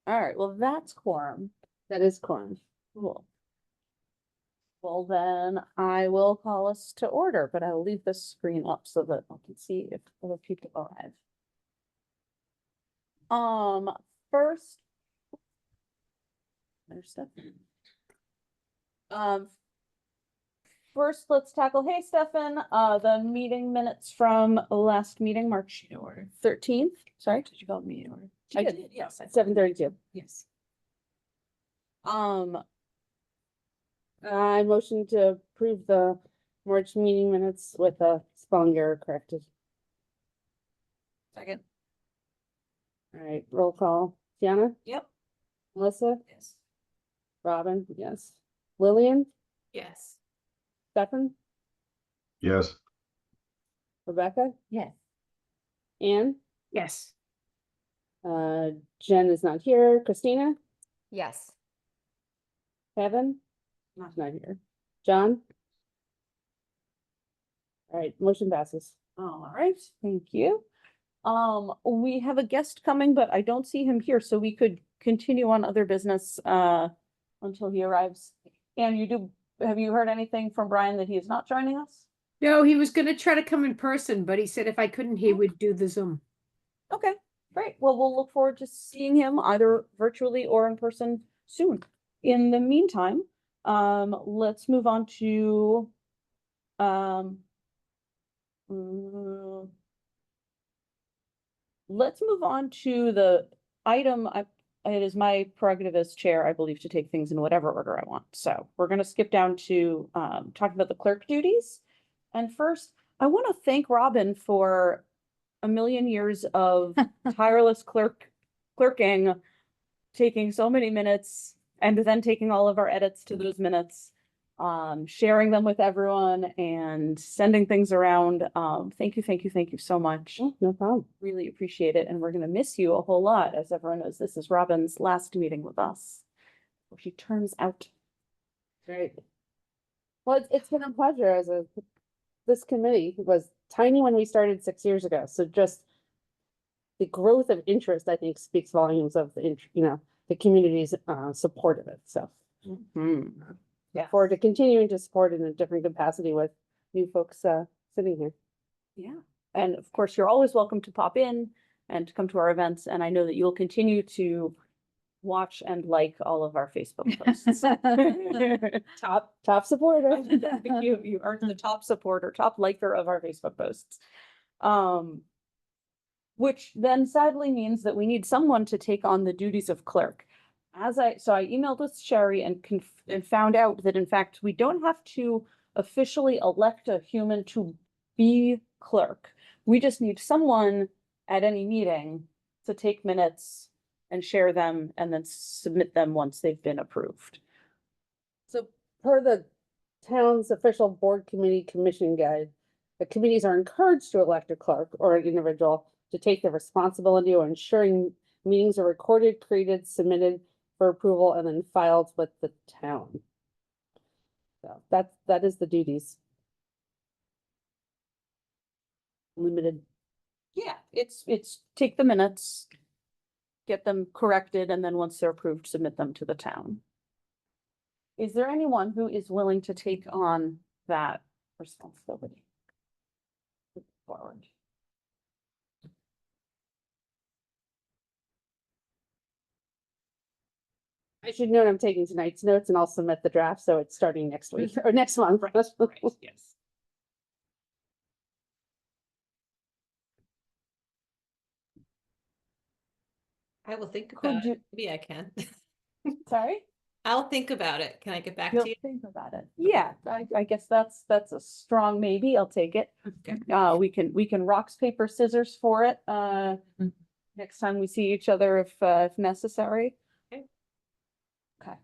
All right, well, that's quorum. That is quorum. Cool. Well, then I will call us to order, but I'll leave this screen up so that I can see if other people arrive. First. There's stuff. First, let's tackle, hey, Stefan, the meeting minutes from last meeting, March 13th. Sorry, did you call me in order? I did, yes, at 7:32. Yes. I motion to approve the March meeting minutes with a spelling error corrected. Second. All right, roll call. Tiana? Yep. Melissa? Yes. Robin? Yes. Lillian? Yes. Stefan? Yes. Rebecca? Yes. Anne? Yes. Jen is not here. Christina? Yes. Kevin? Not here. John? All right, motion passes. All right, thank you. We have a guest coming, but I don't see him here, so we could continue on other business until he arrives. And have you heard anything from Brian that he is not joining us? No, he was gonna try to come in person, but he said if I couldn't, he would do the Zoom. Okay, great. Well, we'll look forward to seeing him either virtually or in person soon. In the meantime, let's move on to let's move on to the item. It is my prerogative as chair, I believe, to take things in whatever order I want. So we're going to skip down to talking about the clerk duties. And first, I want to thank Robin for a million years of tireless clerking, taking so many minutes and then taking all of our edits to those minutes, sharing them with everyone and sending things around. Thank you so much. Oh, no problem. Really appreciate it. And we're going to miss you a whole lot. As everyone knows, this is Robin's last meeting with us. She turns out. Great. Well, it's been a pleasure this committee was tiny when we started 6 years ago. So just the growth of interest, I think, speaks volumes of the community's support of it. So look forward to continuing to support in a different capacity with new folks sitting here. Yeah. And of course, you're always welcome to pop in and to come to our events. And I know that you'll continue to watch and like all of our Facebook posts. Top supporter. You are the top supporter, top liker of our Facebook posts. Which then sadly means that we need someone to take on the duties of clerk. So I emailed with Sherry and found out that in fact, we don't have to officially elect a human to be clerk. We just need someone at any meeting to take minutes and share them and then submit them once they've been approved. So per the town's official board committee commission guide, the committees are encouraged to elect a clerk or an individual to take the responsibility of ensuring meetings are recorded, created, submitted for approval, and then filed with the town. So that is the duties. Limited. Yeah, it's take the minutes, get them corrected, and then once they're approved, submit them to the town. Is there anyone who is willing to take on that responsibility? Forward. I should note I'm taking tonight's notes and I'll submit the draft, so it's starting next week or next month. Right, yes. I will think Could about you- it. Maybe I can. Sorry? I'll think about it. Can I get back You'll to you? think about it. Yeah, I guess that's a strong maybe. I'll take it. Okay. We can rocks, paper, scissors for it. Next time we see each other if necessary. Okay. Okay.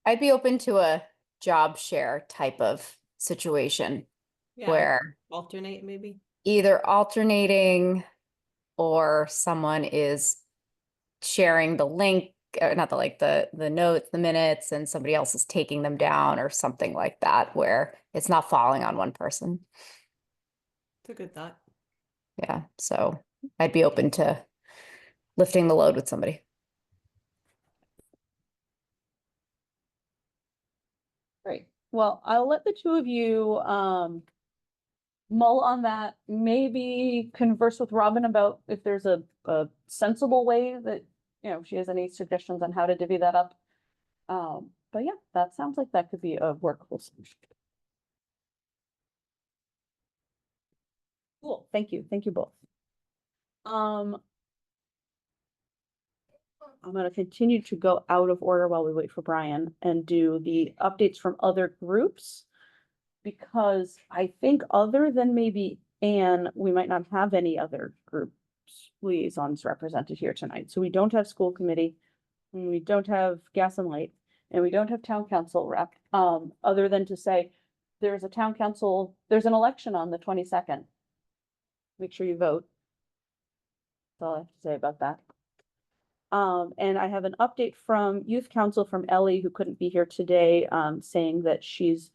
I'd be open to a job share type of situation Yeah, where alternate maybe. either alternating or someone is sharing the link, not the link, the notes, the minutes, and somebody else is taking them down or something like that, where it's not falling on one person. It's a good thought. Yeah, so I'd be open to lifting the load with somebody. Well, I'll let the two of you, mull on that, maybe converse with Robin about if there's a sensible way that, you know, if she has any suggestions on how to divvy that up. But yeah, that sounds like that could be a workable solution. Cool, thank you both. I'm gonna continue to go out of order while we wait for Brian and do the updates from other groups. Because I think other than maybe Anne, we might not have any other groups liaisons represented here tonight. So we don't have school committee, and we don't have gas and light, and we don't have town council rep. Other than to say, there's a town council, there's an election on the 22nd. Make sure you vote. That's all I have to say about that. And I have an update from youth council from Ellie, who couldn't be here today, saying that she's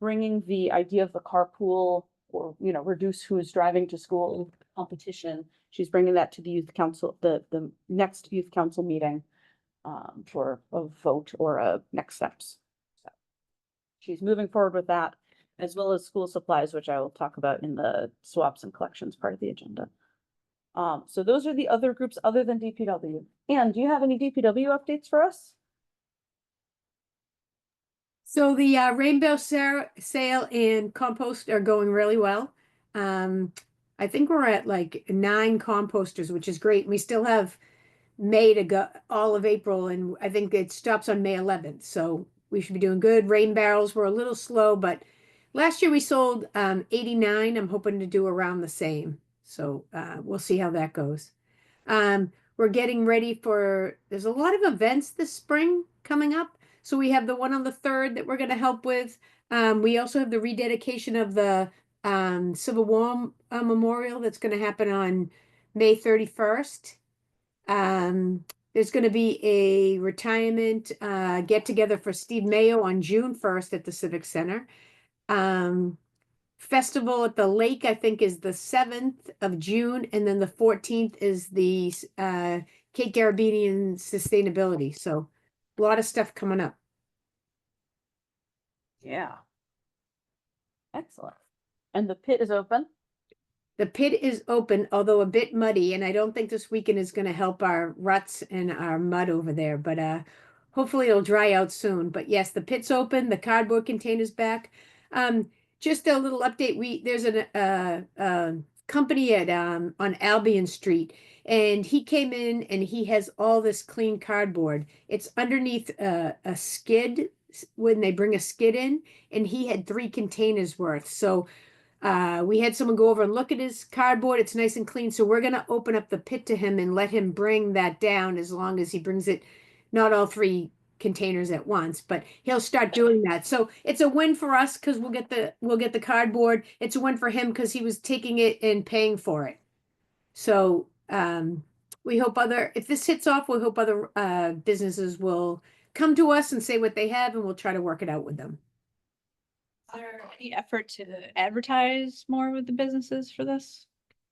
bringing the idea of the carpool or, you know, reduce who's driving to school competition. She's bringing that to the youth council, the next youth council meeting, for a vote or a next steps. So she's moving forward with that, as well as school supplies, which I will talk about in the swaps and collections part of the agenda. So those are the other groups other than DPW. Anne, do you have any DPW updates for us? So the rainbow sale and compost are going really well. I think we're at like 9 composters, which is great. We still have May to go, all of April, and I think it stops on May 11th. So we should be doing good. Rain barrels were a little slow, but last year we sold 89. I'm hoping to do around the same. So we'll see how that goes. We're getting ready for, there's a lot of events this spring coming up. So we have the one on the 3rd that we're going to help with. We also have the rededication of the Civil War Memorial that's going to happen on May 31st. There's going to be a retirement get together for Steve Mayo on June 1st at the Civic Center. Festival at the lake, I think, is the 7th of June, and then the 14th is the Cape Caribbean Sustainability. So a lot of stuff coming up. Yeah. Excellent. And the pit is open? The pit is open, although a bit muddy, and I don't think this weekend is going to help our ruts and our mud over there, but hopefully it'll dry out soon. But yes, the pit's open, the cardboard container's back. Just a little update. There's a company at on Albion Street, and he came in and he has all this clean cardboard. It's underneath a skid when they bring a skid in, and he had 3 containers worth. So we had someone go over and look at his cardboard. It's nice and clean. So we're going to open up the pit to him and let him bring that down, as long as he brings it, not all 3 containers at once, but he'll start doing that. So it's a win for us because we'll get the cardboard. It's a win for him because he was taking it and paying for it. So we hope if this hits off, we hope other businesses will come to us and say what they have, and we'll try to work it out with them. Is there any effort to advertise more with the businesses for this?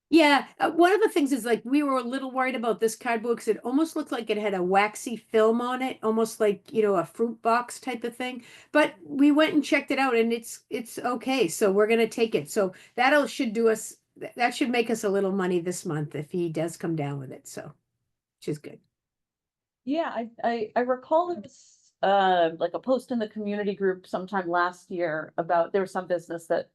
Yeah, one of the things is, like, we were a little worried about this cardboard because it almost looked like it had a waxy film on it, almost like, you know, a fruit box type of thing. But we went and checked it out, and it's okay. So we're gonna take it. So that should make us a little money this month if he does come down with it. So, which is good. Yeah, I recall there was like a post in the community group sometime last year about there was some business that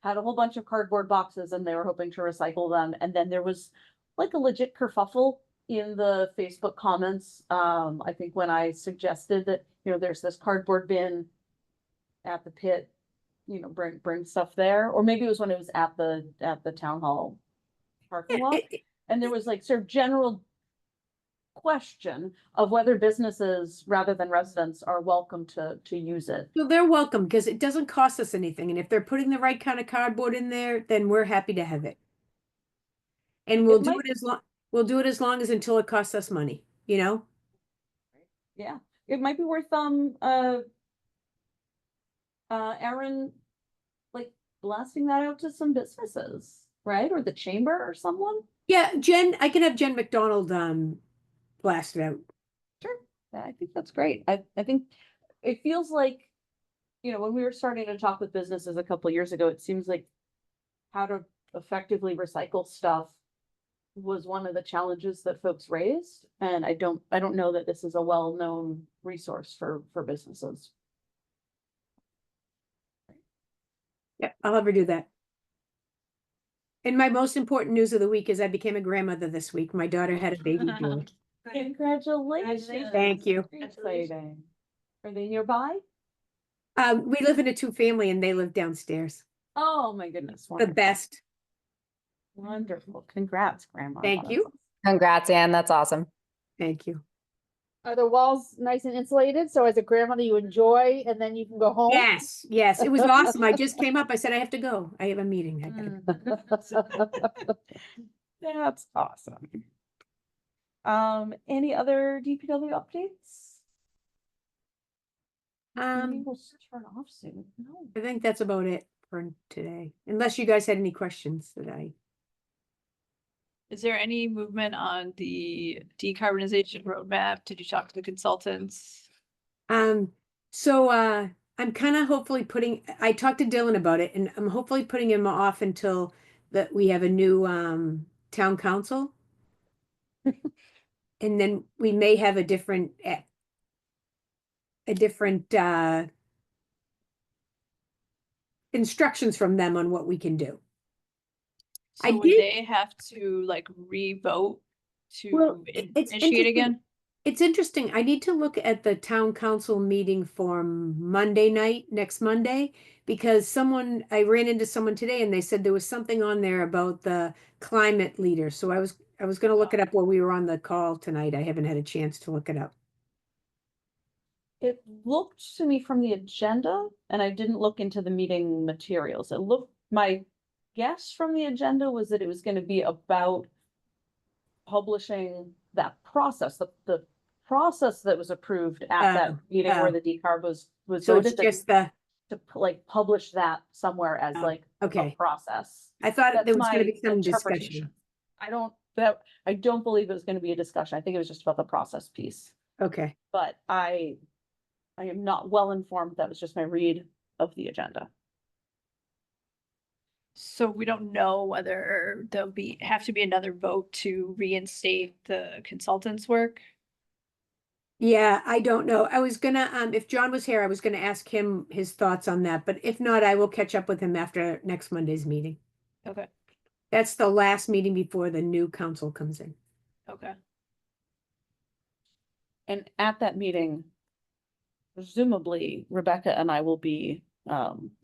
had a whole bunch of cardboard boxes and they were hoping to recycle them. And then there was like a legit kerfuffle in the Facebook comments. I think when I suggested that, you know, there's this cardboard bin at the pit, you know, bring stuff there, or maybe it was when it was at the town hall parking lot. And there was like sort of general question of whether businesses rather than residents are welcome to use it. So they're welcome because it doesn't cost us anything. And if they're putting the right kind of cardboard in there, then we're happy to have it. And we'll do it as long as until it costs us money, you know? Yeah, it might be worth Aaron, like, blasting that out to some businesses, right? Or the chamber or someone. Yeah, I can have Jen McDonald blast it out. Sure. I think that's great. I think it feels like, you know, when we were starting to talk with businesses a couple years ago, it seems like how to effectively recycle stuff was one of the challenges that folks raised. And I don't know that this is a well-known resource for businesses. Yeah, I'll ever do that. And my most important news of the week is I became a grandmother this week. My daughter had a baby boy. Congratulations. Thank you. Exciting. Are they nearby? We live in a two-family and they live downstairs. Oh, my goodness. The Wonderful. best. Wonderful. Congrats, Grandma. Thank That's you. awesome. Congrats, Anne. That's awesome. Thank you. Are the walls nice and insulated? So as a grandmother, you enjoy and then you can go home? Yes, yes, it was awesome. I just came up. I said, I have to go. I have a meeting. I gotta- That's awesome. Any other DPW updates? Maybe we'll turn off soon. No. I think that's about it for today, unless you guys had any questions that I. Is there any movement on the decarbonization roadmap? Did you talk to the consultants? So I'm kind of hopefully I talked to Dylan about it and I'm hopefully putting him off until that we have a new town council. And then we may have a different instructions from them on what we can do. I So would did- they have to like re-vote Well, to it's initiate interesting. again? It's interesting. I need to look at the town council meeting for Monday night, next Monday, because I ran into someone today and they said there was something on there about the climate leader. So I was gonna look it up while we were on the call tonight. I haven't had a chance to look it up. It looked to me from the agenda, and I didn't look into the meeting materials. My guess from the agenda was that it was gonna be about publishing that process, the process that was approved at that meeting where the decarb was So it's voted, just the, like publish that somewhere as Oh, like a okay. process. I thought That's there was gonna my be some discussion. interpretation. I don't believe it was gonna be a discussion. I think it was just about the process piece. Okay. But I am not well informed. That was just my read of the agenda. So we don't know whether have to be another vote to reinstate the consultants' work? Yeah, I don't know. I was gonna, if John was here, I was gonna ask him his thoughts on that, but if not, I will catch up with him after next Monday's meeting. Okay, That's the last meeting before the new council comes in. okay. And at that meeting, presumably Rebecca and I will be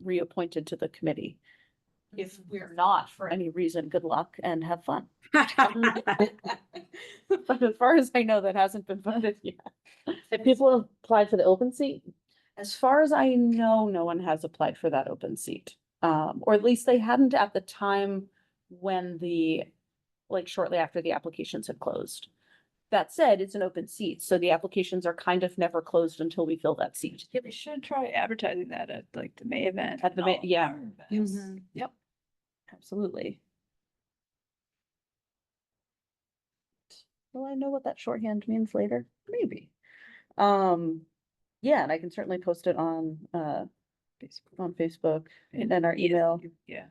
reappointed to the committee. If we're not, for any reason, good luck and have fun. But as far as I know, that hasn't been voted yet. If people have applied for the open seat, As far as I know, no one has applied for that open seat. Or at least they hadn't at the time when like shortly after the applications had closed. That said, it's an open seat, so the applications are kind of never closed until we fill that seat. Yeah, we should try advertising that at like the May event. At the and May- all of yeah. our events. Mhm. Yep. Absolutely. Will I know what that shorthand means later? Maybe. Yeah, and I can certainly post it on Facebook and then our email. Yeah.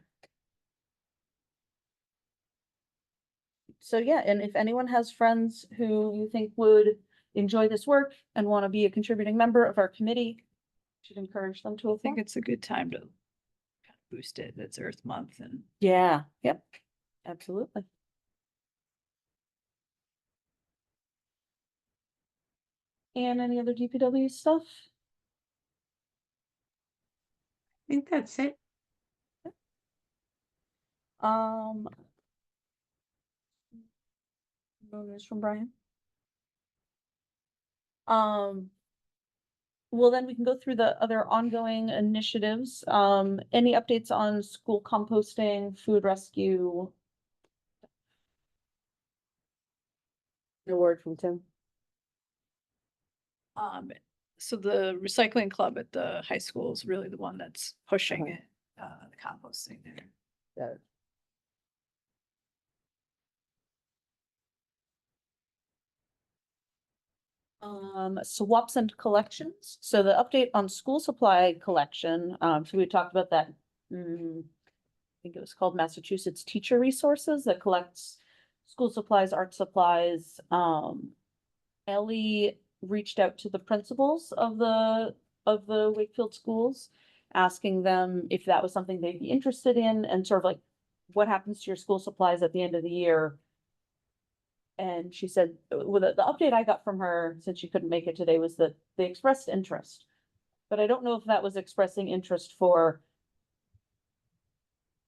So yeah, and if anyone has friends who you think would enjoy this work and want to be a contributing member of our committee, should encourage them to I think apply. it's a good time to kind of boost it. It's Earth Month and Yeah, yep, absolutely. And any other DPW stuff? I think that's it. No news from Brian. Well, then we can go through the other ongoing initiatives. Any updates on school composting, food rescue? no word from Tim. so the recycling club at the high school is really the one that's pushing Okay. it, the composting there. Got it. Swaps and collections. So the update on school supply collection, so we talked about that. I think it was called Massachusetts Teacher Resources that collects school supplies, art supplies. Ellie reached out to the principals of the Wakefield schools, asking them if that was something they'd be interested in and sort of like what happens to your school supplies at the end of the year. And she said, well, the update I got from her, since she couldn't make it today, was that they expressed interest. But I don't know if that was expressing interest for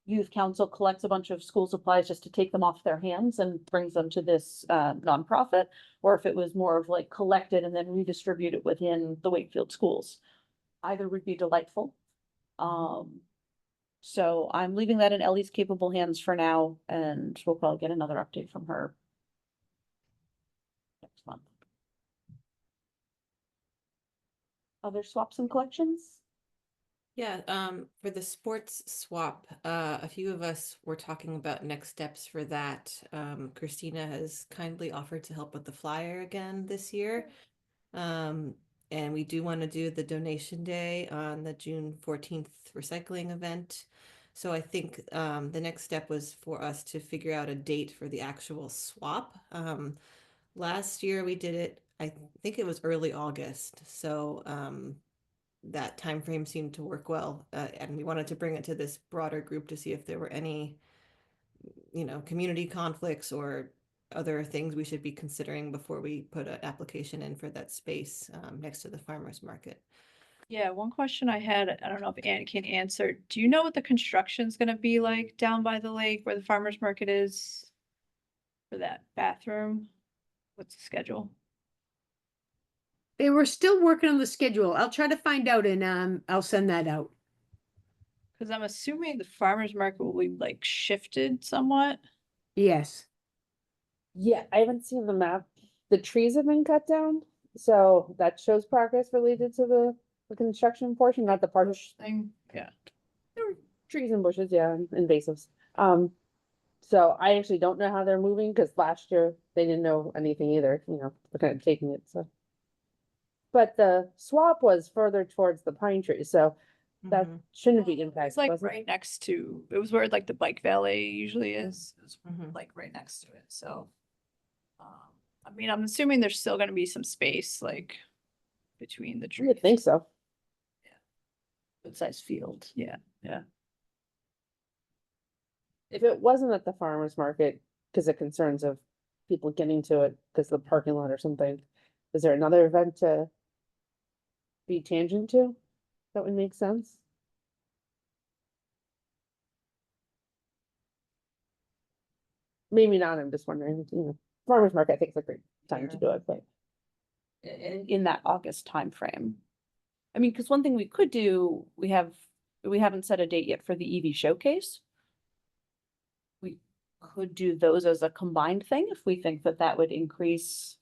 youth council collects a bunch of school supplies just to take them off their hands and brings them to this nonprofit, or if it was more of like collected and then redistributed within the Wakefield schools. Either would be delightful. So I'm leaving that in Ellie's capable hands for now, and we'll probably get another update from her next month. Other swaps and collections? Yeah, for the sports swap, a few of us were talking about next steps for that. Christina has kindly offered to help with the flyer again this year. And we do want to do the donation day on the June 14th recycling event. So I think the next step was for us to figure out a date for the actual swap. Last year we did it, I think it was early August. So that time frame seemed to work well, and we wanted to bring it to this broader group to see if there were any, community conflicts or other things we should be considering before we put an application in for that space next to the farmers market. Yeah, one question I had, I don't know if Anne can answer. Do you know what the construction's gonna be like down by the lake where the farmer's market is? For that bathroom? What's the schedule? They were still working on the schedule. I'll try to find out and I'll send that out. Cause I'm assuming the farmer's market will be like shifted somewhat. Yes. Yeah, I haven't seen the map. The trees have been cut down, so that shows progress related to the construction portion, not the part of Thing, yeah. trees and bushes, yeah, and invasives. So I actually don't know how they're moving, because last year they didn't know anything either, they're kind of taking it, so. But the swap was further towards the pine tree, so that Mhm, shouldn't be It's impacted, like was it? right next to, it was where like the bike valet usually is. It's mhm. like right next to it, so. I mean, I'm assuming there's still gonna be some space like between the I trees. would think so. Good sized field. Yeah. If it wasn't at the farmer's market, because of concerns of people getting to it because of the parking lot or something, is there another event to be tangent to? That would make sense. Maybe not, I'm just wondering, farmer's market, I think is a great time to Yeah. do it, but In that August timeframe. I mean, because one thing we could do, we haven't set a date yet for the EV showcase. We could do those as a combined thing if we think that that would increase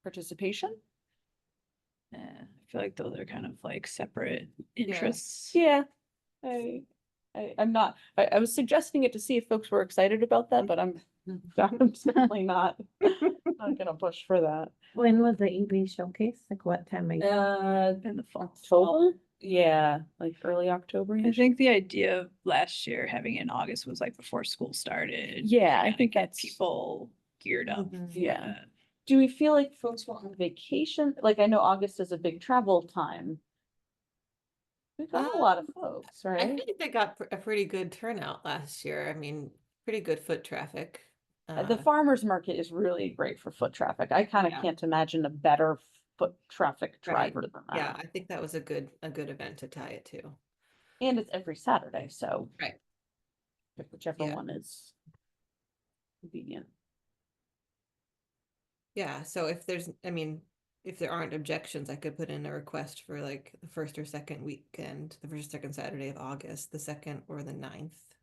participation. I feel like those are kind of like separate interests. Yeah. I'm not, I was suggesting it to see if folks were excited about that, but I'm certainly not gonna push for that. When was the EV showcase? Like what time? Of year? In the fall. October? Yeah, like early October. I usually. think the idea of last year having it in August was like before school started. Yeah, I kinda think get that's- people geared up. Mhm. for Yeah. that. Do we feel like folks were on vacation? Like, I know August is a big travel time. We've got a lot of folks, I right? think they got a pretty good turnout last year. I mean, pretty good foot traffic. The farmer's market is really great for foot traffic. I kind of Yeah. can't imagine a better foot traffic Right. driver than Yeah, that. I think that was a good event to tie it to. And it's every Saturday, so. Right. Pick whichever Yeah. one is convenient. Yeah, so if if there aren't objections, I could put in a request for like the first or second weekend, the first or second Saturday of August, the 2nd or the 9th.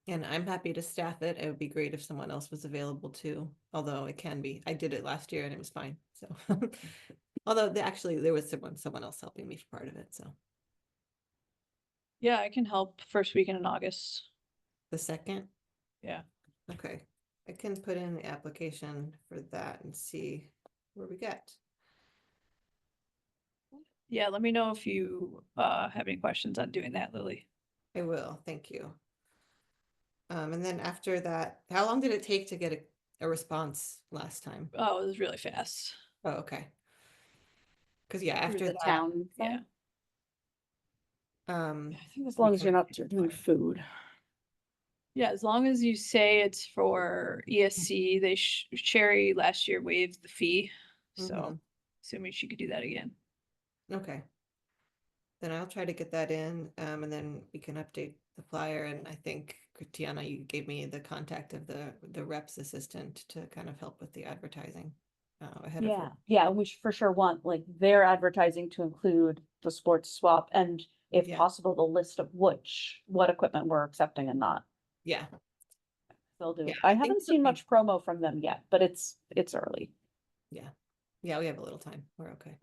And I'm happy to staff it. It would be great if someone else was available too, although it can be. I did it last year and it was fine. So, although there was someone else helping me for part of it. So Yeah, I can help first weekend in August. the 2nd, Yeah. okay. I can put in the application for that and see where we get. Yeah, let me know if you have any questions on doing that, Lily. I will, thank you. And then after that, how long did it take to get a response last time? Oh, it was really fast. Oh, okay. Cause yeah, Through after the that, town Yeah. thing. um, I think as we long as can you're not get doing fire. food. Yeah, as long as you say it's for ESC, they Sherry last year waived the fee. So Mhm. assuming she could do that again. Okay. Then I'll try to get that in, and then we can update the flyer. And I think, Tiana, you gave me the contact of the rep's assistant to kind of help with the advertising ahead of Yeah, her. yeah, we should for sure want like their advertising to include the sports swap and if Yeah. possible, the list of what equipment we're accepting and not. Yeah. They'll do. Yeah, I I think haven't it'll seen be- much promo from them yet, but it's early. Yeah. Yeah, we have a little time. We're okay.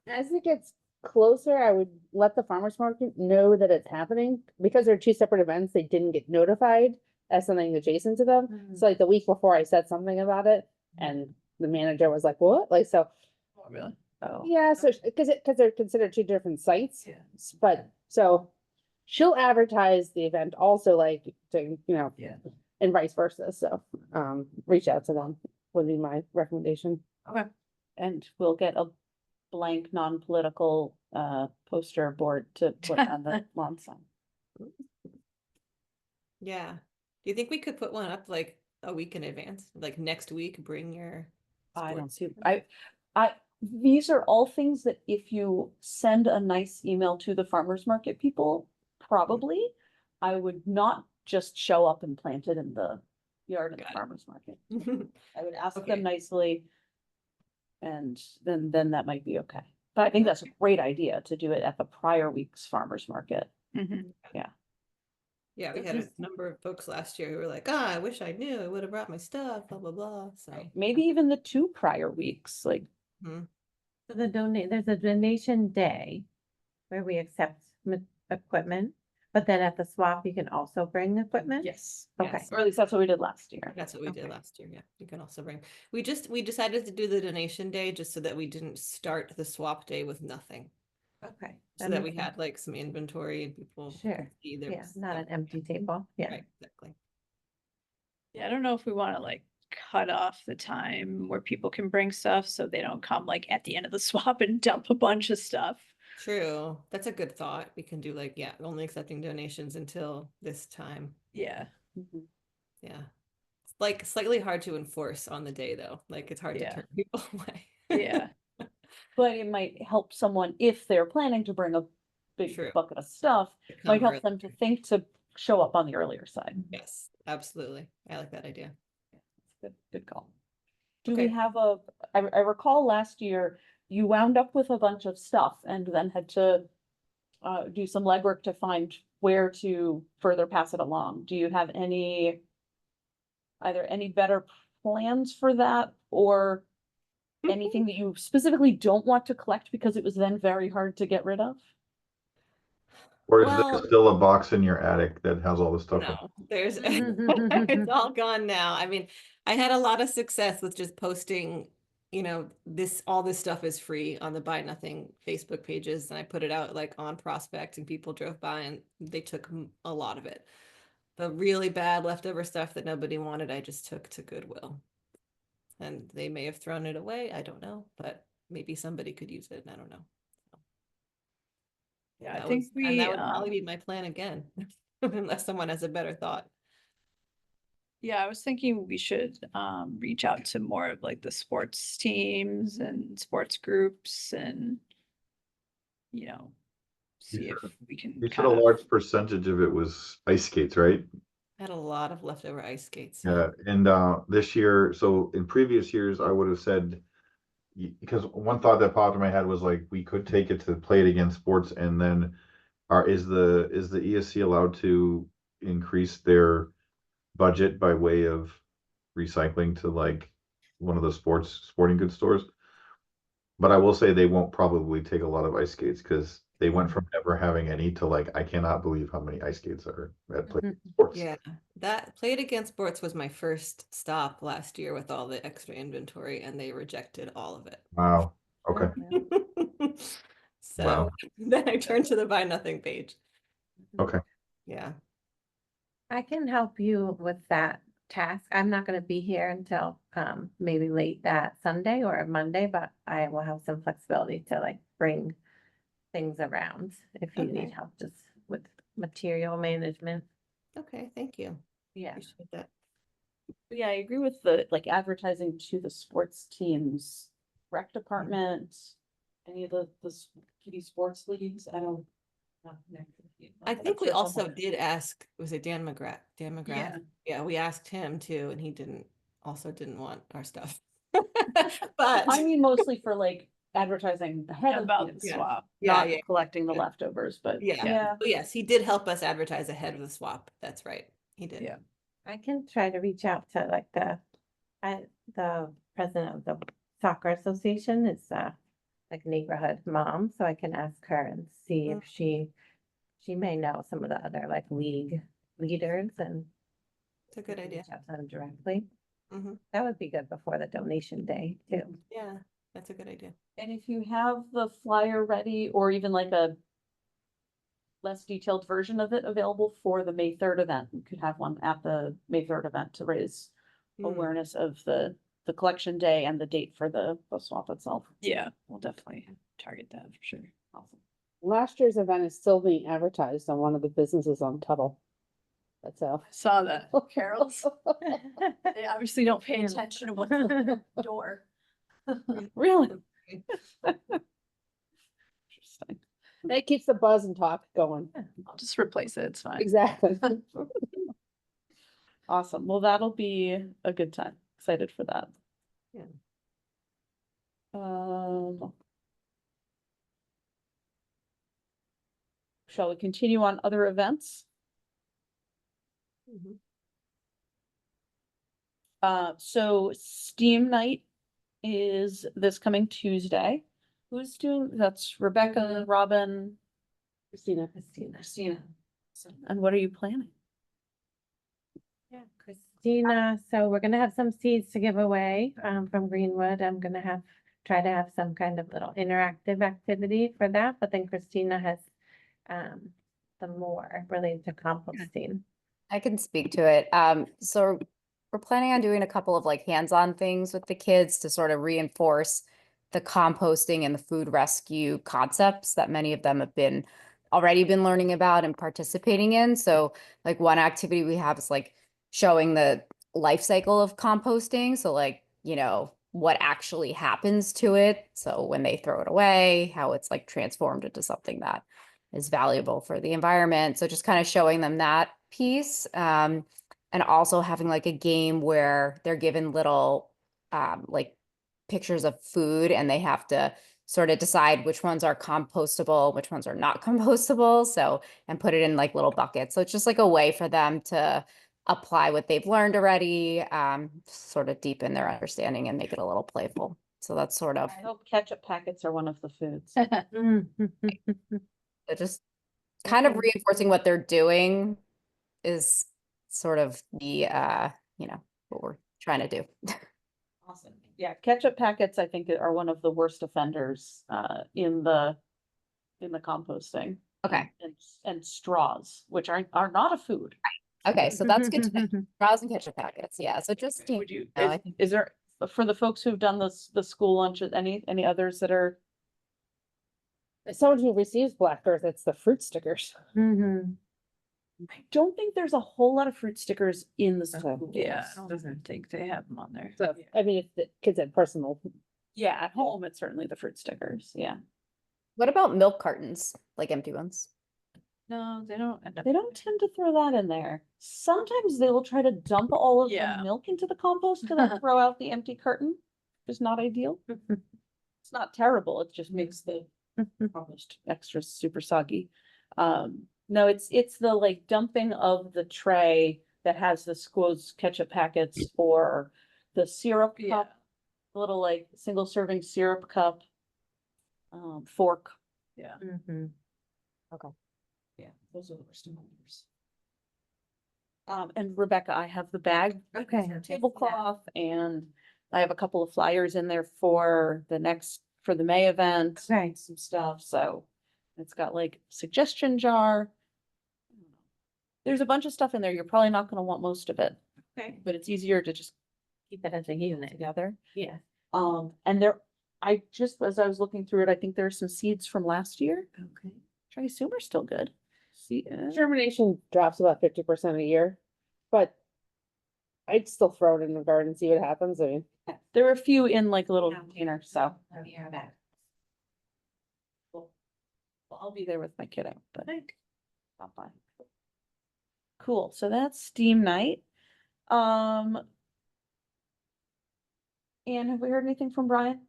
As it gets closer, I would let the farmer's market know that it's happening, because they're two separate events, they didn't get notified as something adjacent to them. Mhm. So like the week before I said something about it, and the manager was like, what? Like, so, Oh, really? Oh, yeah, so, because they're considered two different sites. Yeah. But, so, she'll advertise the event also, like, to, you know, Yeah. and vice versa, so, reach out to them would be my recommendation. Okay. and we'll get a blank, non-political poster board to put on the lawn sign. Yeah. Do you think we could put one up like a week in advance? Like next week, bring your I don't sports. see, these are all things that if you send a nice email to the farmer's market people, probably, I would not just show up and plant it in the yard of the Got it. farmer's market. I would ask Okay. them nicely. And then that might be okay. But I think that's a great idea to do it at the prior week's farmer's market. Mhm. Yeah, we had a number of folks last year who were like, I wish I knew, I would have brought my stuff, blah, blah, blah. So Maybe even the 2 prior weeks, like, mhm. So there's a donation day where we accept equipment, but then at the swap, you can also bring equipment? yes. Okay. yes, or at least that's what we did last year. That's what we did Okay. last year. Yeah, you can also bring. We decided to do the donation day just so that we didn't start the swap day with nothing. Okay. So that we makes sense. had like some inventory and people Sure. could see there Yeah, was not an stuff. empty table, yeah. Right, exactly. Yeah, I don't know if we want to like cut off the time where people can bring stuff so they don't come like at the end of the swap and dump a bunch of stuff. True. That's a good thought. We can do like, yeah, only accepting donations until this time. Yeah. Mhm. Yeah. It's like slightly hard to enforce on the day though. Like it's hard to Yeah. turn people away. Yeah. But it might help someone, if they're planning to bring a big True. bucket of stuff, To might come help them to earlier. think to show up on the earlier side. Yes, absolutely. I like that idea. Good call. Do we Okay. have I recall last year, you wound up with a bunch of stuff and then had to do some legwork to find where to further pass it along. Do you have either any better plans for that or anything that you specifically don't want to collect because it was then very hard to get rid of? Or is Well, there still a box in your attic that has all the stuff in it? no, there's it's all gone now. I mean, I had a lot of success with just posting, all this stuff is free on the Buy Nothing Facebook pages, and I put it out like on Prospect, and people drove by and they took a lot of it. The really bad leftover stuff that nobody wanted, I just took to Goodwill. And they may have thrown it away, I don't know, but maybe somebody could use it, I don't know. Yeah, I That think and that we, would probably be my plan again, unless someone has a better thought. yeah, I was thinking we should reach out to more of like the sports teams and sports groups and, see if we can You said kind a of, large percentage of it was ice skates, right? I had a lot of leftover ice skates. Yeah, and this year, so in previous years, I would have said, because one thought that popped in my head was like, we could take it to play it against sports, and then is the ESC allowed to increase their budget by way of recycling to like one of the sporting goods stores? But I will say they won't probably take a lot of ice skates because They went from never having any to like, I cannot believe how many ice skates are at Play It Sports. Yeah, that Play It Again Sports was my first stop last year with all the extra inventory, and they rejected all of it. Wow. Okay. So Wow. then I turned to the buy nothing page. Okay. Yeah. I can help you with that task. I'm not gonna be here until maybe late that Sunday or Monday, but I will have some flexibility to like bring things around if you Okay. need help just with material management. Okay, thank you. Yeah. Appreciate that. Yeah, I agree with the like advertising to the sports teams, rec department, any of the kitty sports leagues. I don't. not connected with you. I think we Sure also someone- did ask, was it Dan McGrath? Dan McGrath? Yeah. Yeah, we asked him too, and he didn't want our stuff. But I mean, mostly for like advertising ahead of About the the Yeah. swap. Yeah, not yeah, collecting the yeah. leftovers, but yeah. yeah. Oh, yes, he did help us advertise ahead of the swap. That's right. He did. Yeah. I can try to reach out to like the president of the soccer association is like neighborhood mom, so I can ask her and see if she may know some of the other like league leaders and It's a good we can idea. reach out to them directly. Mhm. That would be good before the donation day too. Yeah, that's a good idea. And if you have the flyer ready or even like a less detailed version of it available for the May 3rd event, you could have one at the May 3rd event to raise Mm. awareness of the collection day and the date for the swap itself. Yeah, we'll definitely target that for sure. Awesome. Last year's event is still being advertised on one of the businesses on Tuttle. That's how. I saw that, Carol's. They obviously don't pay attention to what's on the door. Really? Interesting. That keeps the buzz and talk going. I'll just replace it, it's fine. Exactly. Awesome. Well, that'll be a good time. Excited for that. Yeah. Shall we continue on other events? Mhm. So Steam Night is this coming Tuesday. Who's doing, that's Rebecca, Robin, Christina. Christina. And what are you planning? Yeah, Christina, so we're gonna have some seeds to give away from Greenwood. I'm gonna try to have some kind of little interactive activity for that, but then Christina has the more related to composting. I can speak to it. So we're planning on doing a couple of like hands-on things with the kids to sort of reinforce the composting and the food rescue concepts that many of them have already been learning about and participating in. So like one activity we have is like showing the life cycle of composting. So like, what actually happens to it. So when they throw it away, how it's like transformed into something that is valuable for the environment. So just kind of showing them that piece. And also having like a game where they're given little like pictures of food and they have to sort of decide which ones are compostable, which ones are not compostable. So, and put it in like little buckets. So it's just like a way for them to apply what they've learned already, sort of deepen their understanding and make it a little playful. So that's sort of I hope ketchup packets are one of the foods. just kind of Okay. reinforcing what they're doing is sort of the what we're trying to do. Awesome. Yeah, ketchup packets, I think, are one of the worst offenders in the composting. Okay. And straws, which are not a food. Okay, so that's good to know. Straws and ketchup packets. Yeah. So just Would you, I think is there, for the folks who've done the school lunches, any others that are? As someone who receives Black Earth, it's the fruit stickers. Mhm. I don't think there's a whole lot of fruit stickers in the school. Yeah, I don't think they have them on there. So, I mean, if the kids had personal, Yeah, at home, it's certainly the fruit stickers, yeah. what about milk cartons, like empty ones? No, they don't end up. They don't tend to throw that in there. Sometimes they will try to dump all of the Yeah. milk into the compost to then throw out the empty carton, which is not ideal. It's not terrible, it just makes the compost extra super soggy. No, it's the like dumping of the tray that has the squoze ketchup packets or the syrup Yeah. cup, little like single serving syrup cup. Fork. Yeah. Mhm. Okay. Yeah, those are the worst numbers. And Rebecca, I have the bag. Okay. Tablecloth, and I have a couple of flyers in there for for the May event. Okay. Some stuff, so it's got like suggestion jar. There's a bunch of stuff in there. You're probably not gonna want most of it, Okay. but it's easier to just Keep it as a unit. together. Yeah. And as I was looking through it, I think there are some seeds from last year, Okay. which I assume are still good. See, Germination drops about 50% a year, but I'd still throw it in the garden, see what happens. I mean, there are a few in like a little Yeah. container, so. Yeah, that. Well, I'll be there with my kiddo, but stop by. Cool, so that's Steam night. And have we heard anything from Brian?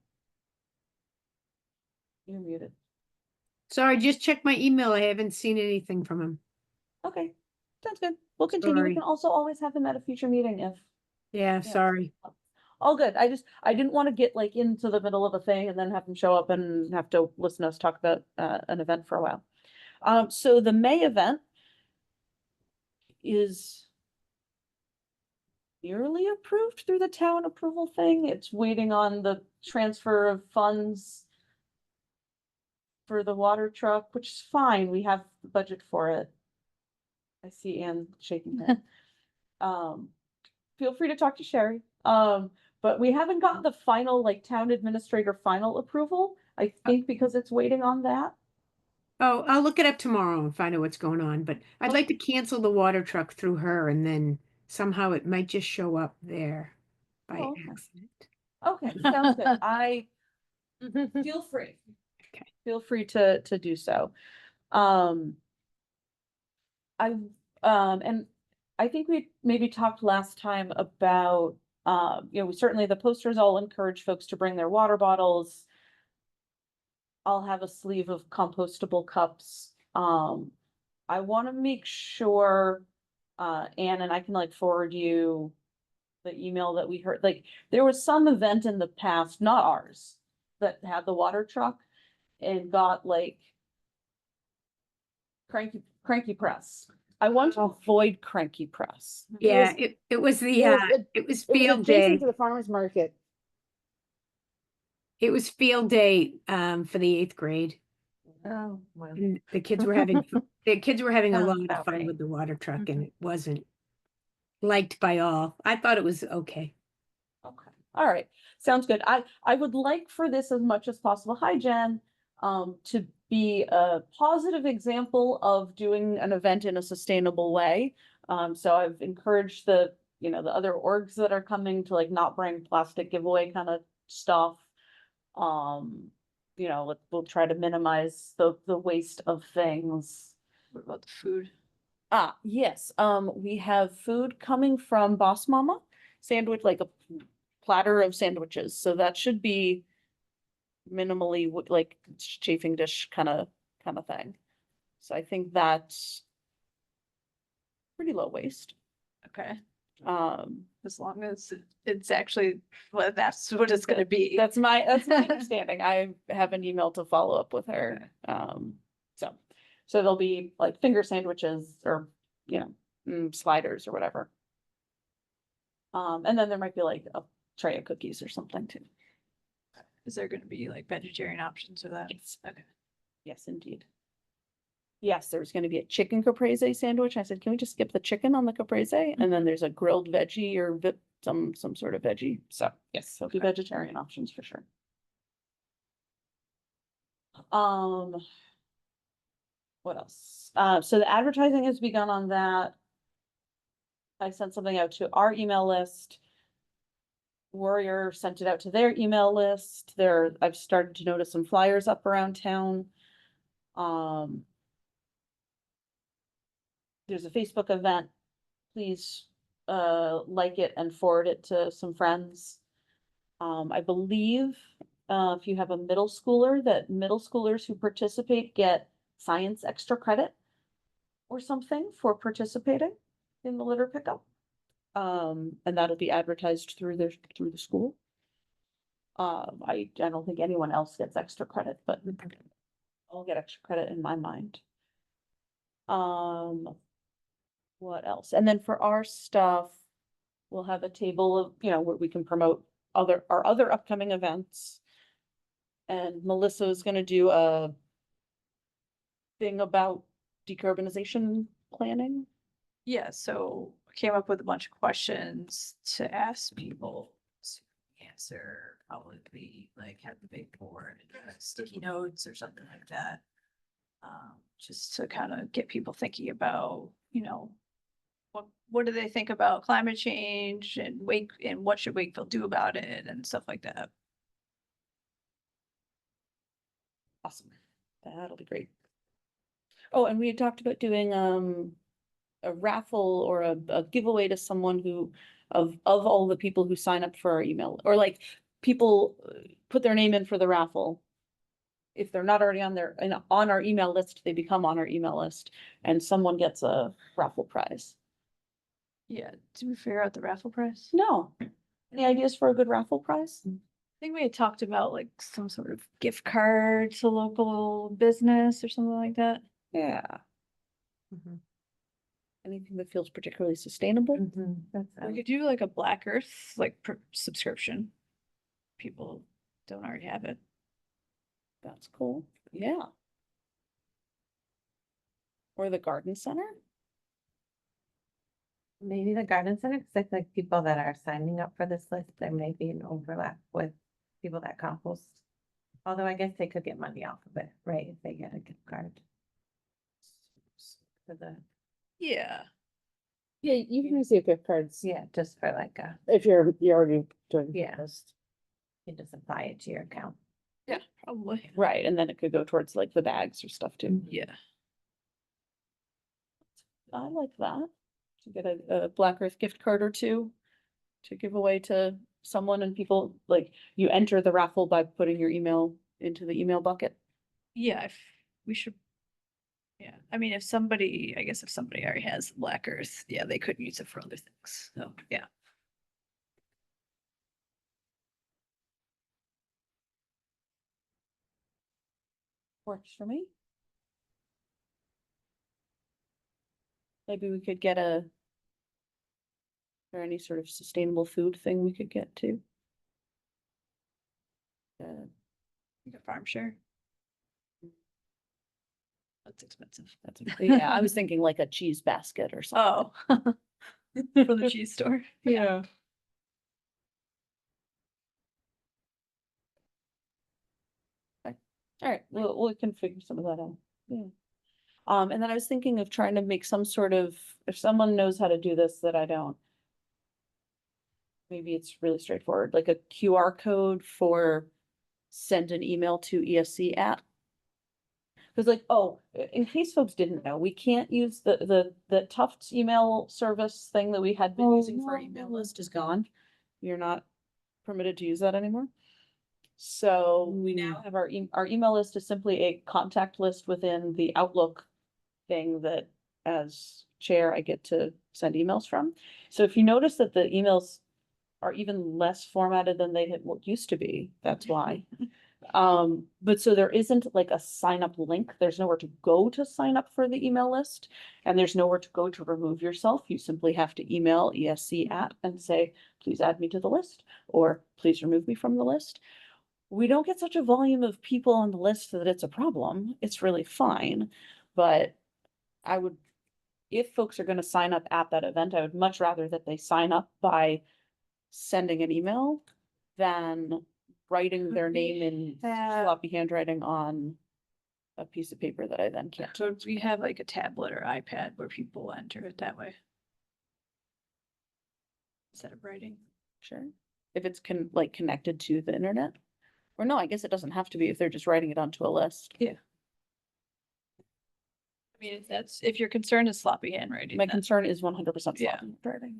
You're muted. Sorry, just check my email. I haven't seen anything from him. Okay, sounds good. We'll continue. We Sorry. can also always have him at a future meeting if. Yeah, sorry. All good. I didn't want to get like into the middle of a thing and then have him show up and have to listen to us talk about an event for a while. So the May event is nearly approved through the town approval thing. It's waiting on the transfer of funds for the water truck, which is fine. We have the budget for it. I see Ann shaking her head. Feel free to talk to Sherry. But we haven't gotten the final, like, town administrator final approval. I think because it's waiting on that. Oh, I'll look it up tomorrow and find out what's going on, but I'd like to cancel the water truck through her and then somehow it might just show up there by Oh, okay. accident. Okay, sounds good. Feel free. Okay. Feel free to do so. And I think we maybe talked last time about, certainly the posters all encourage folks to bring their water bottles. I'll have a sleeve of compostable cups. I want to make sure, Anne, and I can like forward you the email that we heard, like, there was some event in the past, not ours, that had the water truck and got like cranky press. I want to avoid cranky press. Yeah, it was the, it was it was field adjacent day. to the farmer's market. It was field day, for the 8th grade. Oh, well. And the kids were having, the kids were having a Sounds lot of about fun right. with the water truck and it wasn't liked by all. I thought it was okay. Okay, all right, sounds good. I would like for this as much as possible, hi Jen, to be a positive example of doing an event in a sustainable way. So I've encouraged the other orgs that are coming to like not bring plastic giveaway kind of stuff. We'll try to minimize the waste of things. What about the food? Yes, we have food coming from Boss Mama, sandwich, like a platter of sandwiches, so that should be minimally like chafing dish kind of thing. So I think that's pretty low waste. Okay, Um, as long as it's actually, well, that's what it's gonna be. that's my understanding. I have an email to follow up with her. So there'll be like finger sandwiches or, sliders or whatever. And then there might be like a tray of cookies or something too. Is there gonna be like vegetarian options or that? Yes. Okay. Yes, indeed. Yes, there's gonna be a chicken caprese sandwich. I said, can we just skip the chicken on the caprese? And then there's a grilled veggie or some sort of veggie. So yes, there'll be vegetarian options for sure. What else? So the advertising has begun on that. I sent something out to our email list. Warrior sent it out to their email list. I've started to notice some flyers up around town. There's a Facebook event. Please like it and forward it to some friends. I believe if you have a middle schooler, that middle schoolers who participate get science extra credit or something for participating in the litter pickup. And that'll be advertised through the school. I don't think anyone else gets extra credit, but I'll get extra credit in my mind. What else? And then for our stuff, we'll have a table of, where we can promote our other upcoming events. And Melissa is gonna do a thing about decarbonization planning. Yeah, so I came up with a bunch of questions to ask people to answer, probably like have the big board, sticky notes or something like that. Just to kind of get people thinking about, what do they think about climate change and what should Wakefield do about it and stuff like that. Awesome. That'll be great. Oh, and we had talked about doing a raffle or a giveaway to someone who of all the people who sign up for our email, or like people put their name in for the raffle. If they're not already on our email list, they become on our email list and someone gets a raffle prize. Yeah, did we figure out the raffle price? No. Any ideas for a good raffle prize? I think we had talked about like some sort of gift card to local business or something like that. Yeah. Mhm. Anything that feels particularly sustainable? That's, We could do like a Black Earth like subscription. People don't already have it. That's cool. Yeah. Or the garden center? maybe the garden center, cause I feel like people that are signing up for this list, there may be an overlap with people that compost. Although I guess they could get money off of it, right, if they get a gift card. For the, Yeah. Yeah, you can receive gift cards yeah, just for like a, if you're already doing. yeah, you just apply it to your account. Yeah, probably. Right, and then it could go towards like the bags or stuff too. Yeah. I like that. To get a Black Earth gift card or two to give away to someone, and people, like, you enter the raffle by putting your email into the email bucket. Yeah, if we should. Yeah, I mean, if somebody already has Black Earth, yeah, they could use it for other things. So, yeah. Works for me. Maybe we could get or any sort of sustainable food thing we could get too. Like a farm share. That's expensive. Yeah, I was thinking like a cheese basket or something. Oh. From the cheese store. Yeah. Okay. All right, we can figure some of that out. Yeah. And then I was thinking of trying to make some sort of, if someone knows how to do this that I don't. Maybe it's really straightforward, like a QR code for send an email to ESC app. Cause like, oh, in case folks didn't know, we can't use the Tufts email service thing that we had been Oh, using for our email no. list is gone. You're not permitted to use that anymore. So we now have our email list is simply a contact list within the Outlook thing that as chair, I get to send emails from. So if you notice that the emails are even less formatted than they used to be, that's why. But so there isn't like a sign up link. There's nowhere to go to sign up for the email list. And there's nowhere to go to remove yourself. You simply have to email ESC app and say, please add me to the list, or please remove me from the list. We don't get such a volume of people on the list that it's a problem. It's really fine. But I would, if folks are gonna sign up at that event, I would much rather that they sign up by sending an email than writing their name in sloppy handwriting on a piece of paper that I then can't. So we have like a tablet or iPad where people enter it that way. Instead of writing. Sure. If it's connected to the internet. Or no, I guess it doesn't have to be if they're just writing it onto a list. Yeah. I mean, if your concern is sloppy handwriting. My then- concern is 100% Yeah. sloppy handwriting.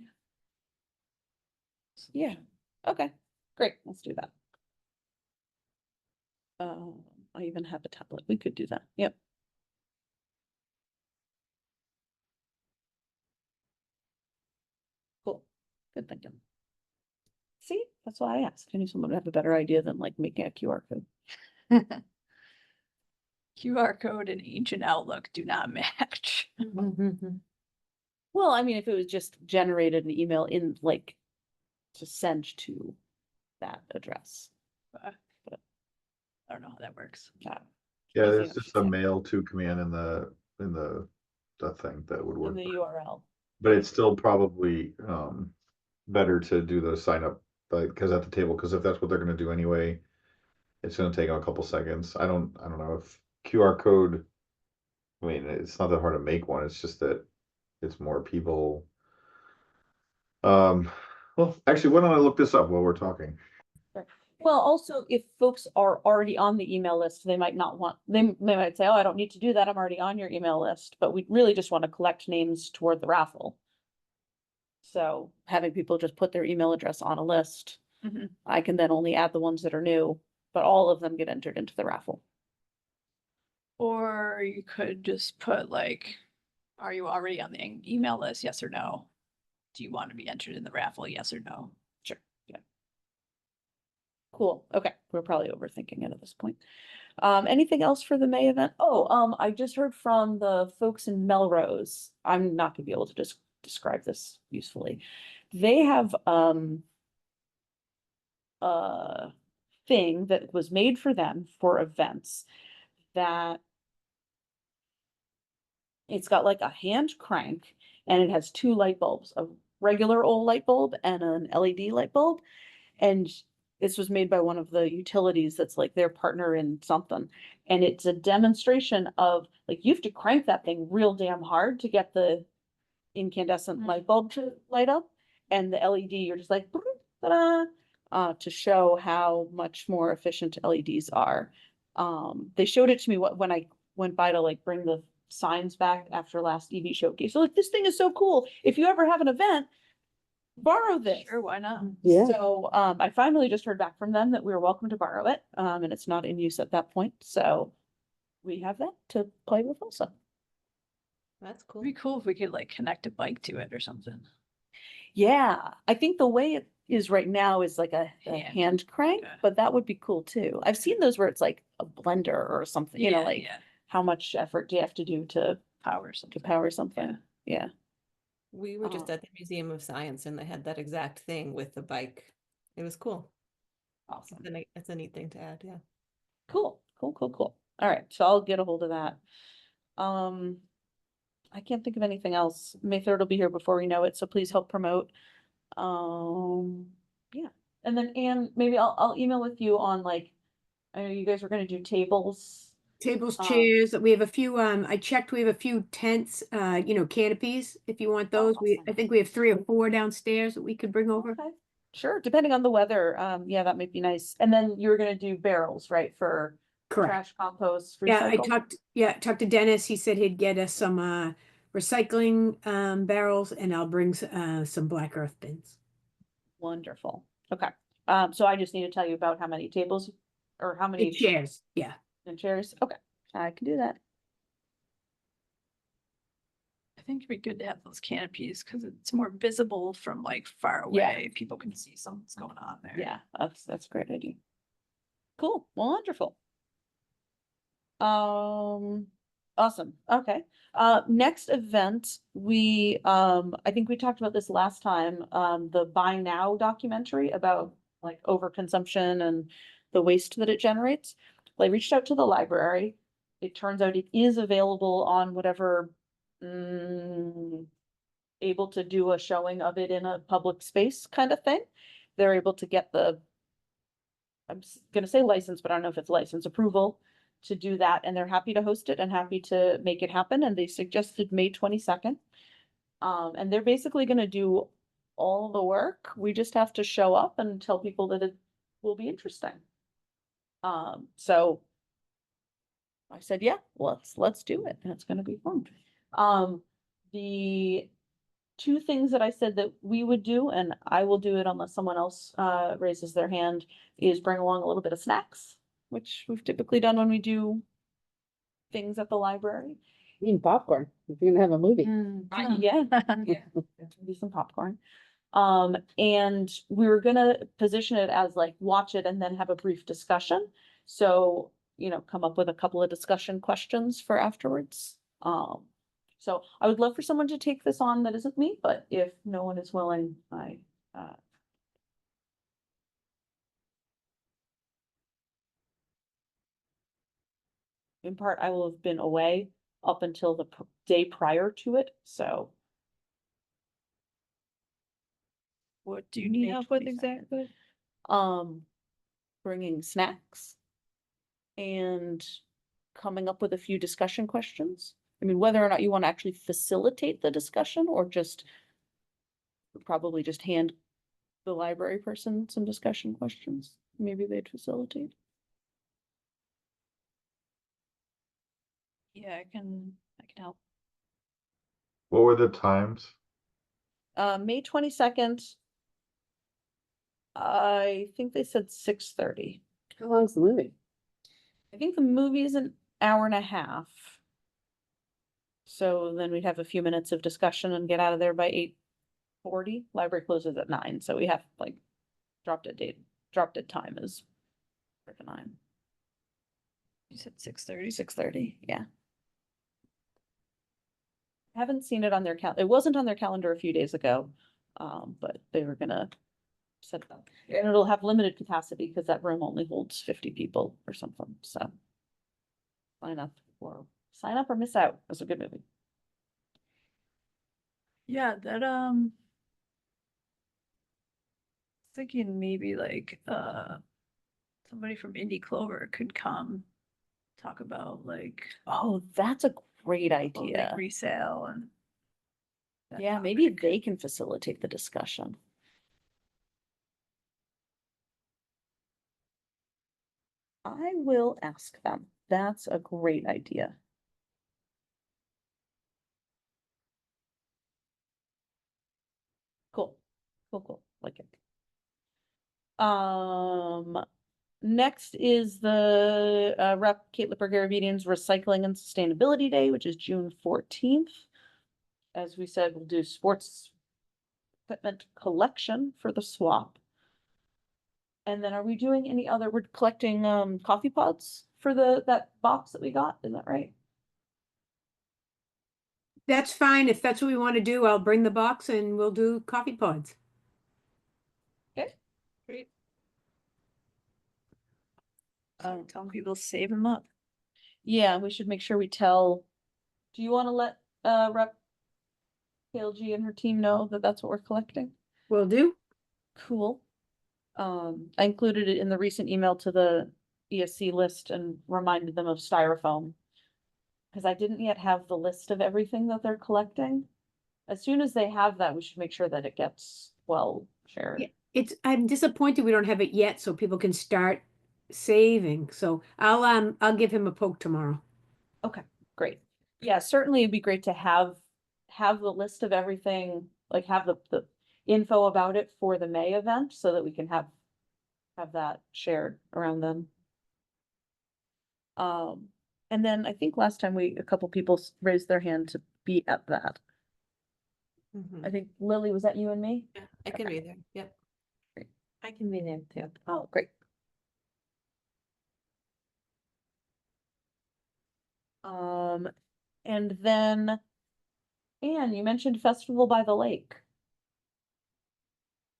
Yeah, okay, great, let's do that. I even have a tablet, we could do that, yep. Cool, good thinking. See, that's why I asked, I knew someone would have a better idea than like making a QR code. QR code and ancient Outlook do not match. Well, I mean, if it was just generated an email in like to send to that address. I don't know how that works. Yeah. Yeah, I see there's what just you're a saying. mail to command in the thing that would In work. the URL. But it's still probably better to do the sign up, like, because at the table, because if that's what they're gonna do anyway, it's gonna take them a couple seconds. I don't know if QR code. I mean, it's not that hard to make one. It's just that it's more people. Well, actually, why don't I look this up while we're talking? Well, also, if folks are already on the email list, they might not want, they might say, oh, I don't need to do that. I'm already on your email list, but we really just want to collect names toward the raffle. So having people just put their email address on a list, Mhm. I can then only add the ones that are new, but all of them get entered into the raffle. Or you could just put like, are you already on the email list? Yes or no? Do you want to be entered in the raffle? Yes or no? Sure, yeah. Cool, okay, we're probably overthinking it at this point. Anything else for the May event? Oh, I just heard from the folks in Melrose. I'm not gonna be able to just describe this usefully. They have, a thing that was made for them for events that it's got like a hand crank and it has two light bulbs, a regular old light bulb and an LED light bulb. And this was made by one of the utilities that's like their partner in something. And it's a demonstration of like, you have to crank that thing real damn hard to get the incandescent Mm. light bulb to light up. And the LED, you're just like, ta-da, to show how much more efficient LEDs are. They showed it to me when I went by to like bring the signs back after last EV showcase. So like, this thing is so cool. If you ever have an event, borrow this. Sure, why not? Yeah. So, I finally just heard back from them that we were welcome to borrow it, and it's not in use at that point, so we have that to play with also. That's cool. It'd be cool if we could like connect a bike to it or something. Yeah, I think the way it is right now is like a Hand. hand crank, Okay. but that would be cool too. I've seen those where it's like a blender or something, you know, Yeah, like yeah. how much effort do you have to do to Power something. power something? Yeah, We were just Oh. at the Museum of Science and they had that exact thing with the bike. It was cool. awesome. It's a neat thing to add, yeah. Cool. All right, so I'll get a hold of that. I can't think of anything else. May 3rd will be here before we know it, so please help promote. Yeah, and then Anne, maybe I'll email with you on like, I know you guys were gonna do tables. Tables, Um, chairs, we have a few, I checked, we have a few tents, canopies, if you want those. I awesome. think we have 3 or 4 downstairs that we could bring over. Okay, sure, depending on the weather, yeah, that might be nice. And then you were gonna do barrels, right, for Correct. trash, compost, Yeah, I recycle? talked to Dennis. He said he'd get us some recycling barrels and I'll bring some black earth bins. Wonderful, okay. So I just need to tell you about how many tables or how The many chairs, yeah. and chairs, okay, I can do that. I think it'd be good to have those canopies because it's more visible from like far Yeah. away. People can see something's going on there. Yeah, that's a great idea. Cool, wonderful. Awesome, okay. Next event, I think we talked about this last time, the Buy Now documentary about like overconsumption and the waste that it generates. Well, I reached out to the library. It turns out it is available on whatever, able to do a showing of it in a public space kind of thing. They're able to get the, gonna say license, but I don't know if it's license approval to do that, and they're happy to host it and happy to make it happen, and they suggested May 22nd. And they're basically gonna do all the work. We just have to show up and tell people that it will be interesting. So I said, yeah, let's do it, and it's gonna be fun. The two things that I said that we would do, and I will do it unless someone else raises their hand, is bring along a little bit of snacks, which we've typically done when we do things at the library. Eating popcorn, if you're gonna have a movie. Yeah, yeah, do some popcorn. And we were gonna position it as like watch it and then have a brief discussion. So come up with a couple of discussion questions for afterwards. So I would love for someone to take this on that isn't me, but if no one is willing, in part, I will have been away up until the day prior to it, so. What do you need May help with 22nd. exactly? Bringing snacks and coming up with a few discussion questions. I mean, whether or not you want to actually facilitate the discussion or just probably just hand the library person some discussion questions. Maybe they'd facilitate. Yeah, I can help. What were the times? May 22nd. I think they said 6:30. How long's the movie? I think the movie is an hour and a half. So then we'd have a few minutes of discussion and get out of there by 8:40. Library closes at 9, so we have like dropped dead time is for 9. You said 6:30. 6:30, yeah. Haven't seen it on their it wasn't on their calendar a few days ago, but they were gonna set it up. And it'll have limited capacity because that room only holds 50 people or something, so. Sign up or miss out. It's a good movie. Yeah, that thinking maybe like somebody from Indie Clover could come talk about like Oh, that's a great like idea. resale and that Yeah, maybe topic. they can facilitate the discussion. I will ask them. That's a great idea. Cool, cool, like it. Next is the Rep. Kate Lippert-Garabedian's Recycling and Sustainability Day, which is June 14th. As we said, we'll do sports equipment collection for the swap. And then are we doing any other, we're collecting coffee pods for that box that we got, is that right? That's fine. If that's what we want to do, I'll bring the box and we'll do coffee pods. Okay. Great. Telling people to save them up. Yeah, we should make sure we tell, do you want to let Rep. KLG and her team know that that's what we're collecting? Will do. Cool. I included it in the recent email to the ESC list and reminded them of styrofoam. Because I didn't yet have the list of everything that they're collecting. As soon as they have that, we should make sure that it gets well shared. Yeah, I'm disappointed we don't have it yet so people can start saving. So I'll give him a poke tomorrow. Okay, great. Yeah, certainly it'd be great to have the list of everything, like have the info about it for the May event so that we can have that shared around them. And then I think last time a couple people raised their hand to be at that. Mhm. I think Lily, was that you and me? Yeah, I can be there. Yep. I can be there too. Oh, great. And then, Anne, you mentioned Festival by the Lake.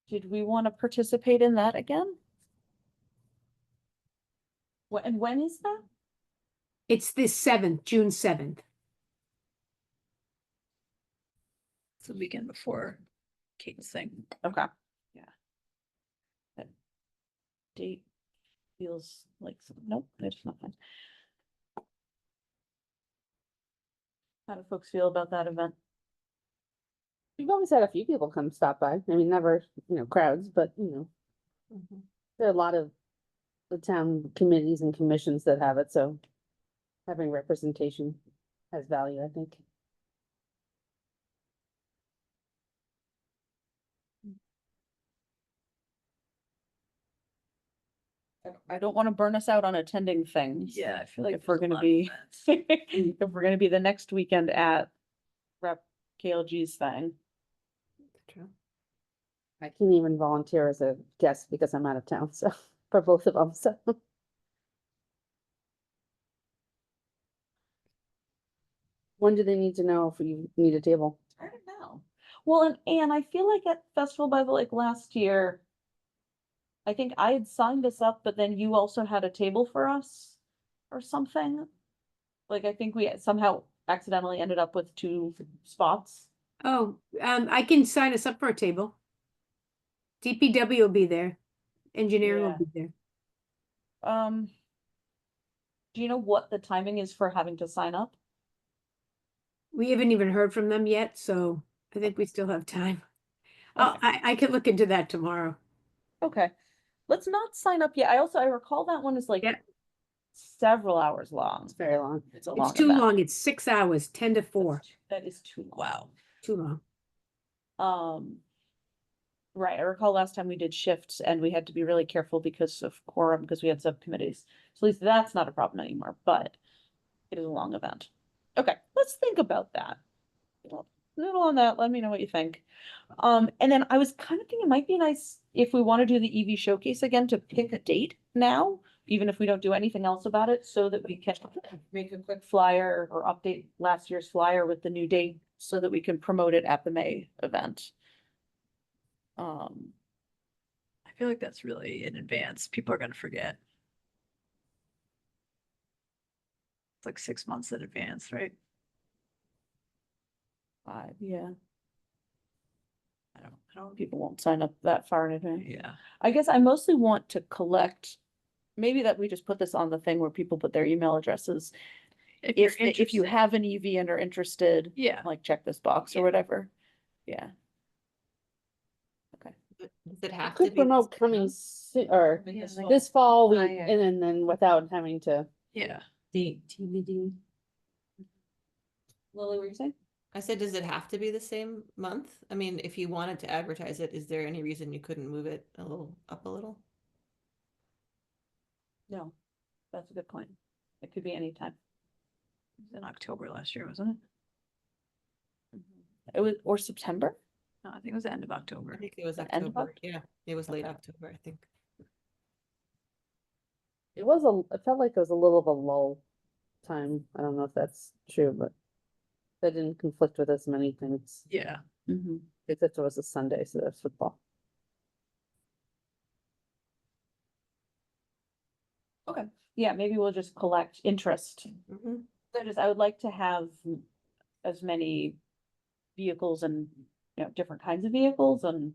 Did we want to participate in that again? And when is that? It's this 7th, June 7th. It's the weekend before Kate's thing. Okay, yeah. That date feels like, nope, it's not fine. How do folks feel about that event? We've always had a few people come stop by. I mean, never, crowds, but there are a lot of the town committees and commissions that have it, so having representation has value, I think. I don't want to burn us out on attending things. Yeah, I feel like If we're there's a gonna lot of be, events. if we're gonna be the next weekend at Rep. KLG's thing. True. I can't even volunteer as a guest because I'm out of town, so, for both of them, so. When do they need to know if you need a table? I don't know. Well, and I feel like at Festival by the Lake last year, I think I had signed us up, but then you also had a table for us or something. Like, I think we somehow accidentally ended up with 2 spots. Oh, I can sign us up for a table. DPW will be there. Engineering will Yeah. be there. Do you know what the timing is for having to sign up? We haven't even heard from them yet, so I think we still have time. Okay. I could look into that tomorrow. Okay, let's not sign up yet. I recall that one is like Yeah. several hours long. It's very long. It's a It's long too event. long. It's 6 hours, 10 to 4. That is too long. Too long. Right, I recall last time we did shifts and we had to be really careful because of quorum, because we had subcommittees. So at least that's not a problem anymore, but it is a long event. Okay, let's think about that. Little on that, let me know what you think. And then I was kind of thinking it might be nice if we want to do the EV showcase again to pick a date now, even if we don't do anything else about it, so that we can make a quick flyer or update last year's flyer with the new date so that we can promote it at the May event. I feel like that's really in advance. People are gonna forget. It's like 6 months in advance, right? 5, yeah. I don't, people won't sign up that far in advance. Yeah. I guess I mostly want to collect, maybe that we just put this on the thing where people put their email addresses. If you're If you interested. have an EV and are interested, Yeah. like check this box or Yeah. whatever. Yeah. Does it have to Could be? promote coming or Yeah, like this fall, we, flyer. and then without having to. Yeah. The TBD. Lily, what were you saying? I said, does it have to be the same month? I mean, if you wanted to advertise it, is there any reason you couldn't move it a little up a little? No, that's a good point. It could be anytime. It was in October last year, wasn't it? It was, or September? No, I think it was the end of October. I think it was The end of October. Yeah, it was late Okay. October, I think. It was it felt like it was a little of a lull time. I don't know if that's true, but that didn't conflict with as many things. Yeah. Mm-hmm. Except it was a Sunday, so that's football. Okay, yeah, maybe we'll just collect interest. Mhm. I would like to have as many vehicles and, different kinds of vehicles and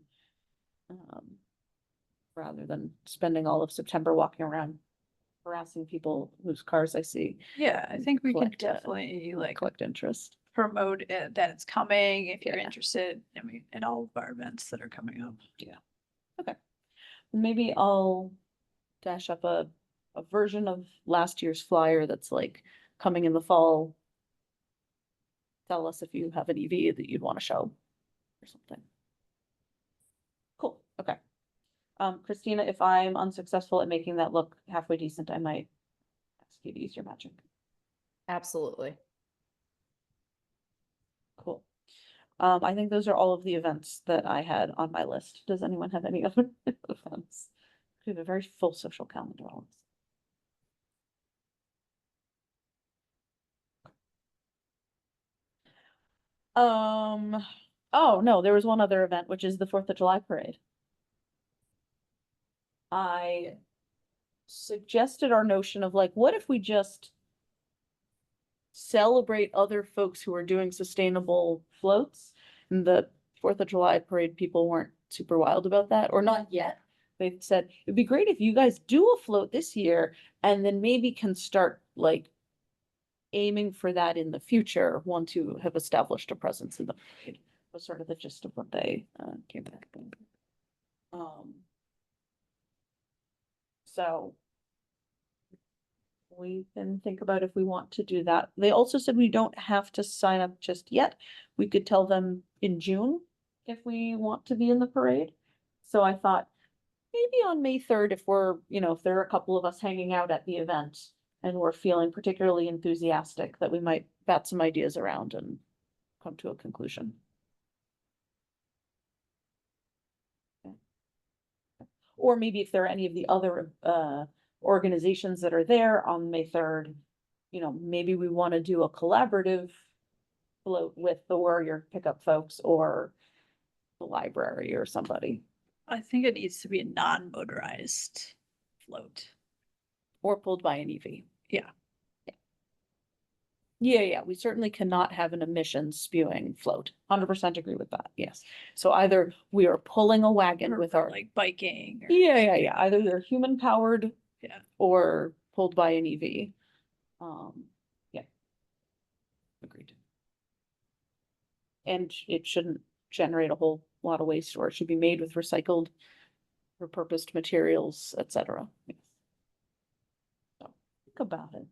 rather than spending all of September walking around harassing people whose cars I see, Yeah, I think we can Collect, definitely like collect interest. promote it, that it's coming if you're Yeah. interested. I mean, in all of our events that are coming up. Maybe I'll dash up a version of last year's flyer that's like coming in the fall. Tell us if you have an EV that you'd want to show or something. Cool, okay. Christina, if I'm unsuccessful at making that look halfway decent, I might ask you to use your magic. Absolutely. Cool. I think those are all of the events that I had on my list. Does anyone have any other events? We have a very full social calendar. All of us. Oh no, there was one other event, which is the 4th of July parade. I suggested our notion of like, what if we just celebrate other folks who are doing sustainable floats? And the 4th of July parade people weren't super wild about that, or not yet. They said, it'd be great if you guys do a float this year and then maybe can start like aiming for that in the future once you have established a presence in the parade. Was sort of the gist of what they came back with. So we can think about if we want to do that. They also said we don't have to sign up just yet. We could tell them in June if we want to be in the parade. So I thought maybe on May 3rd, if we're, if there are a couple of us hanging out at the event and we're feeling particularly enthusiastic, that we might bat some ideas around and come to a conclusion. Or maybe if there are any of the other organizations that are there on May 3rd, maybe we want to do a collaborative float with the Warrior pickup folks or the library or somebody, I think it needs to be a non-motorized float. or pulled by an EV. Yeah. Yeah, we certainly cannot have an emissions spewing float. 100% agree with that, yes. So either we are pulling a wagon Or with for, our, like biking. Or, yeah, either they're human powered yeah. or pulled by an EV. Yeah. Agreed. And it shouldn't generate a whole lot of waste, or it should be made with recycled, repurposed materials, etc. Yes. So think about it.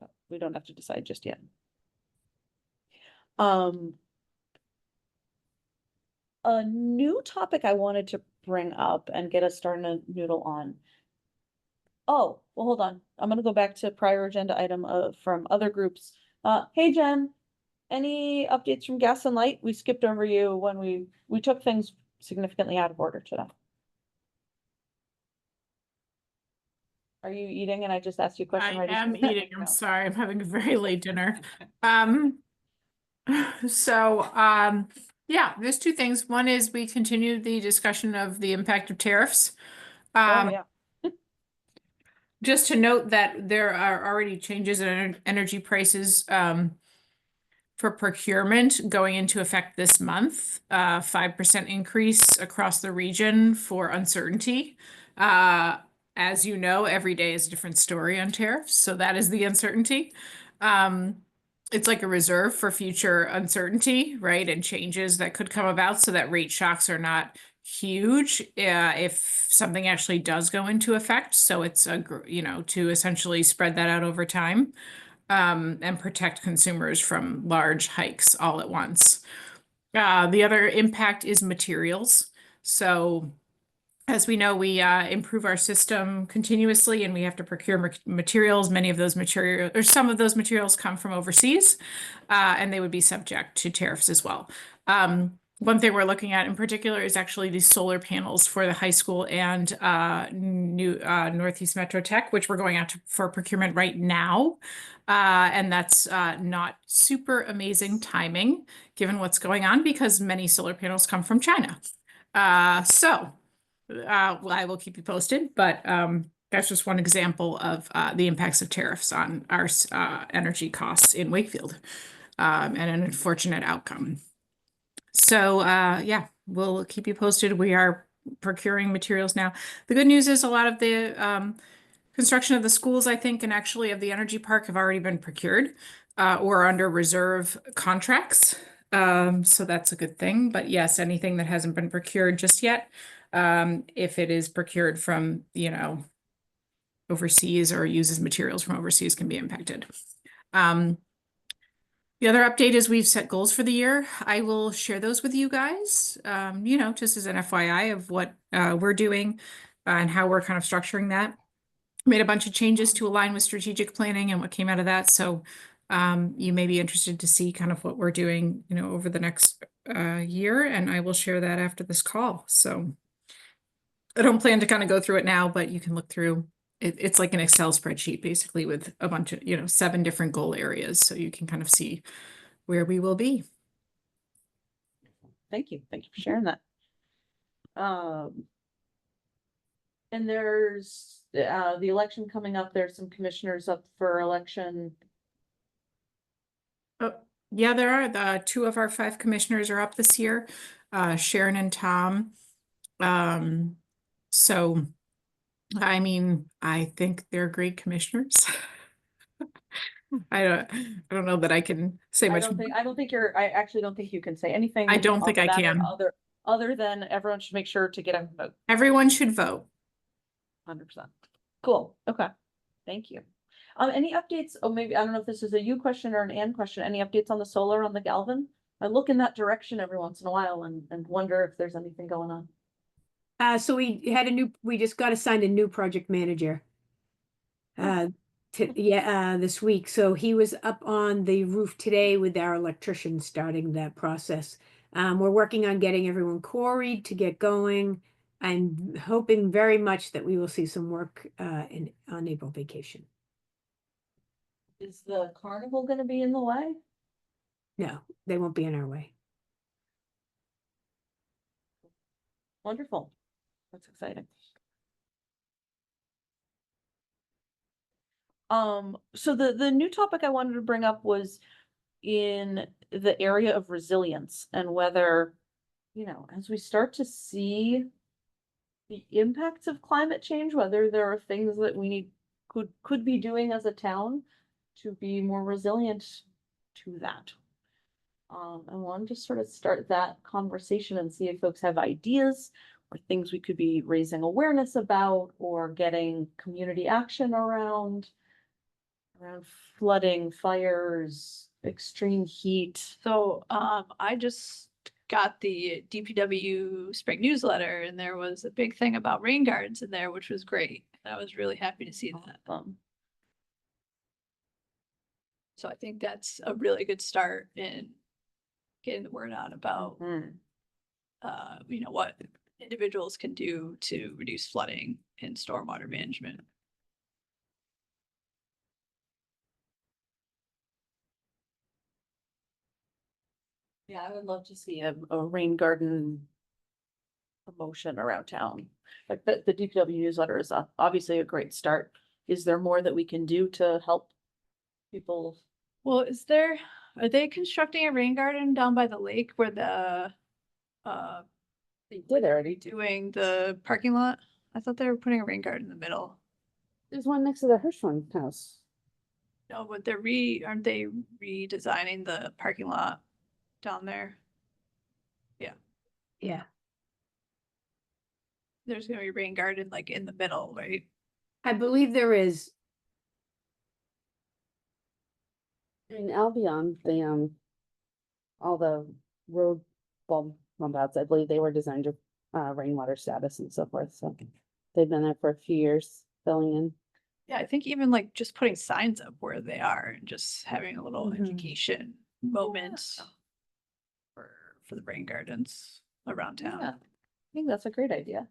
But we don't have to decide just yet. A new topic I wanted to bring up and get us starting to noodle on. Oh, well, hold on. I'm gonna go back to prior agenda item from other groups. Hey Jen, any updates from Gas and Light? We skipped over you when we took things significantly out of order today. Are you eating and I just asked you a question? I right as am you- eating. I'm No. sorry. I'm having a very late dinner. So, yeah, there's two things. One is we continue the discussion of the impact of tariffs. Oh, yeah. Just to note that there are already changes in energy prices, for procurement going into effect this month, 5% increase across the region for uncertainty. As you know, every day is a different story on tariffs, so that is the uncertainty. It's like a reserve for future uncertainty, right? And changes that could come about so that rate shocks are not huge if something actually does go into effect. So it's to essentially spread that out over time, and protect consumers from large hikes all at once. The other impact is materials. So as we know, we improve our system continuously and we have to procure materials. Many of those materials, or some of those materials, come from overseas, and they would be subject to tariffs as well. One thing we're looking at in particular is actually the solar panels for the high school and Northeast Metro Tech, which we're going out for procurement right now. And that's not super amazing timing given what's going on because many solar panels come from China. Well, I will keep you posted, but that's just one example of the impacts of tariffs on our energy costs in Wakefield, and an unfortunate outcome. So yeah, we'll keep you posted. We are procuring materials now. The good news is a lot of the construction of the schools, I think, and actually of the energy park have already been procured or under reserve contracts. So that's a good thing. But yes, anything that hasn't been procured just yet, if it is procured from, overseas or uses materials from overseas, can be impacted. The other update is we've set goals for the year. I will share those with you guys, just as an FYI of what we're doing and how we're kind of structuring that. Made a bunch of changes to align with strategic planning and what came out of that. So you may be interested to see kind of what we're doing, over the next year, and I will share that after this call. So I don't plan to kind of go through it now, but you can look through. It's like an Excel spreadsheet, basically, with a bunch of, 7 different goal areas. So you can kind of see where we will be. Thank you for sharing that. And there's the election coming up. There's some commissioners up for election. Yeah, there are. The 2 of our 5 commissioners are up this year, Sharon and Tom. So, I mean, I think they're great commissioners. I don't know that I can say much. I actually don't think you can say anything. I don't think on I the matter can. Other than everyone should make sure to get out and vote. Everyone should vote. 100%. Cool. Okay. Thank you. Any updates? Oh, maybe, I don't know if this is a you question or an Ann question. Any updates on the solar on the Galvin? I look in that direction every once in a while and wonder if there's anything going on. So we just got assigned a new project manager. This week. So he was up on the roof today with our electrician starting that process. We're working on getting everyone quarried to get going. I'm hoping very much that we will see some work on April vacation. Is the carnival gonna be in the way? No, they won't be in our way. Wonderful. That's exciting. So the new topic I wanted to bring up was in the area of resilience and whether, as we start to see the impacts of climate change, whether there are things that we could be doing as a town to be more resilient to that. I wanted to sort of start that conversation and see if folks have ideas or things we could be raising awareness about or getting community action around flooding, fires, extreme heat. So, I just got the DPW spring newsletter and there was a big thing about rain gardens in there, which was great. I was really happy to see that. So I think that's a really good start in getting the word out about, what individuals can do to reduce flooding and stormwater management. Yeah, I would love to see a rain garden promotion around town. Like the DPW newsletter is obviously a great start. Is there more that we can do to help people? Well, are they constructing a rain garden down by the lake where They did already. doing the parking lot? I thought they were putting a rain garden in the middle. There's one next to the Hirschhorn house. No, but aren't they redesigning the parking lot down there? Yeah. There's gonna be a rain garden like in the middle, right? I believe there is. In Albion, all the road bump outs, I believe they were designed to rainwater status and so forth, so they've been there for a few years, filling in. Yeah, I think even like just putting signs up where they are and just having a little Mhm. education moment for the rain gardens around town. Yeah, I think that's a great idea.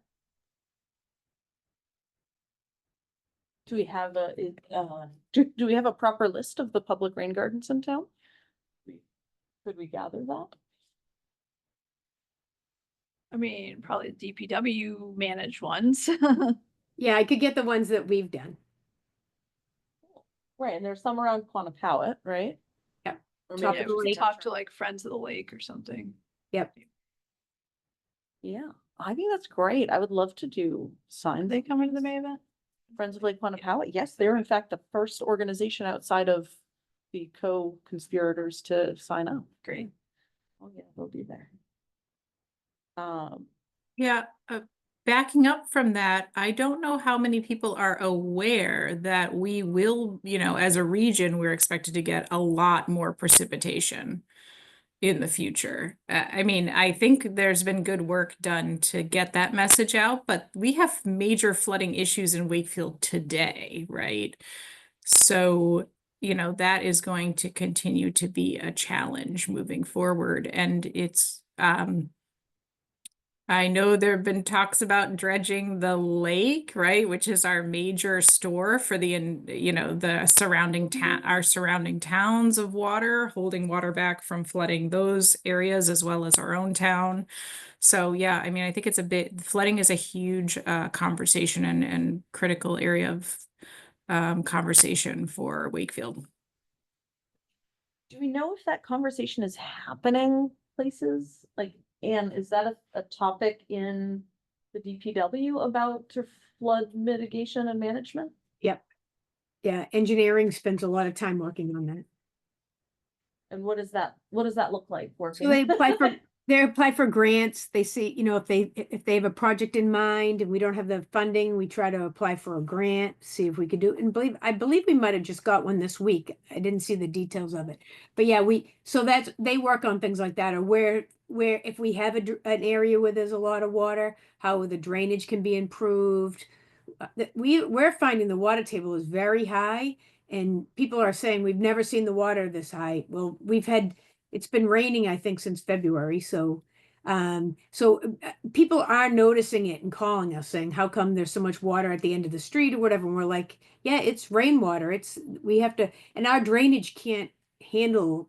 Do we have do we have a proper list of the public rain gardens in town? Could we gather that? I mean, probably DPW managed ones. Yeah, I could get the ones that we've done. Right, and there's some around Quantapowhat, right? Yep. Or Top maybe of the We lake. could talk to like Friends of the Lake or something. Yep. Yeah, I think that's great. I would love to do Are signs. they coming to the May event? Friends of Lake Quantapowhat, yes, they're in fact the first organization outside of the co-conspirators to sign up. Great. Oh yeah, they'll be there. Yeah, backing up from that, I don't know how many people are aware that we will, as a region, we're expected to get a lot more precipitation in the future. I mean, I think there's been good work done to get that message out, but we have major flooding issues in Wakefield today, right? So, that is going to continue to be a challenge moving forward. And I know there have been talks about dredging the lake, right, which is our major store for the surrounding our surrounding towns of water, holding water back from flooding those areas as well as our own town. So yeah, I mean, I think flooding is a huge conversation and critical area of conversation for Wakefield. do we know if that conversation is happening places? Like, and is that a topic in the DPW about flood mitigation and management? Yep. Yeah, engineering spends a lot of time working on that. And what does that look like working? So they apply for grants. They see, if they have a project in mind and we don't have the funding, we try to apply for a grant, see if we could do it. And I believe we might have just got one this week. I didn't see the details of it. But yeah, they work on things like that, or where if we have an area where there's a lot of water, how the drainage can be improved. We're finding the water table is very high, and people are saying we've never seen the water this high. Well, it's been raining, I think, since February. So People are noticing it and calling us saying, how come there's so much water at the end of the street or whatever? And we're like, yeah, it's rainwater. We have to, and our drainage can't handle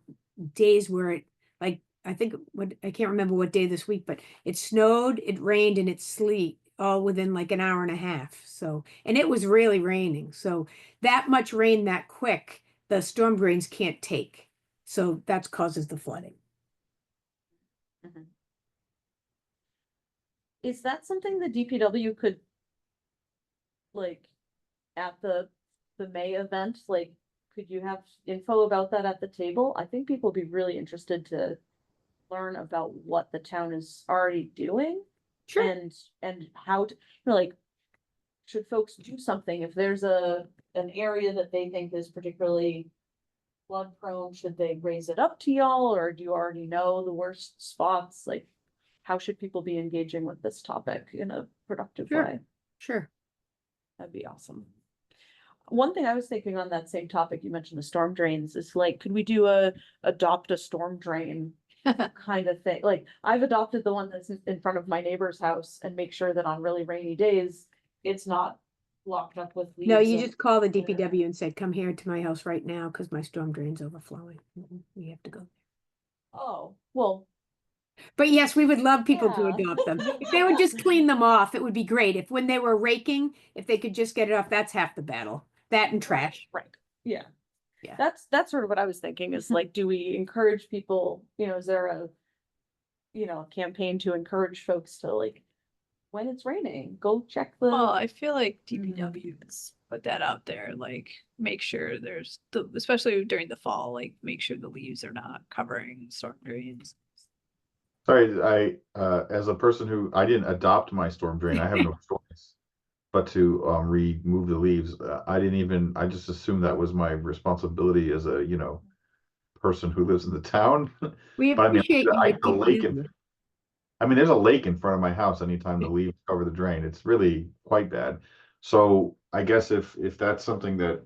days where it, like, I can't remember what day this week, but it snowed, it rained, and it sleet all within like an hour and a half. So, and it was really raining. So that much rain that quick, the storm drains can't take. So that causes the flooding. Mhm. Is that something the DPW could, like, at the May event, like, could you have info about that at the table? I think people would be really interested to learn about what the town is already doing Sure. and how to, like, should folks do something if there's an area that they think is particularly flood prone, should they raise it up to y'all, or do you already know the worst spots? Like, how should people be engaging with this topic in a productive Sure. way? Sure. That'd be awesome. One thing I was thinking on that same topic, you mentioned the storm drains, is like, could we do adopt a storm drain kind of thing? Like, I've adopted the one that's in front of my neighbor's house and make sure that on really rainy days, it's not locked up with leaves. No, you and- just call the DPW and say, come here to my house right now because my storm drain's overflowing. We have to go. Oh, well, But yes, we would love people to Yeah. adopt them. If they would just clean them off, it would be great. If when they were raking, if they could just get it off, that's half the battle. That and trash. right, yeah. Yeah. That's sort of what I was thinking is like, do we encourage people, is there a campaign to encourage folks to, like, when it's raining, go check Well, the, I feel like DPW has put that out there, like, make sure there's especially during the fall, like, make sure the leaves are not covering storm drains. Sorry, as a person who, I didn't adopt my storm drain, I have no choice but to remove the leaves. I just assumed that was my responsibility as a, person who lives in the town. We But I mean, appreciate you I with have a lake DPW. there's a lake in front of my house anytime the leaves cover the drain. It's really quite bad. So I guess if that's something that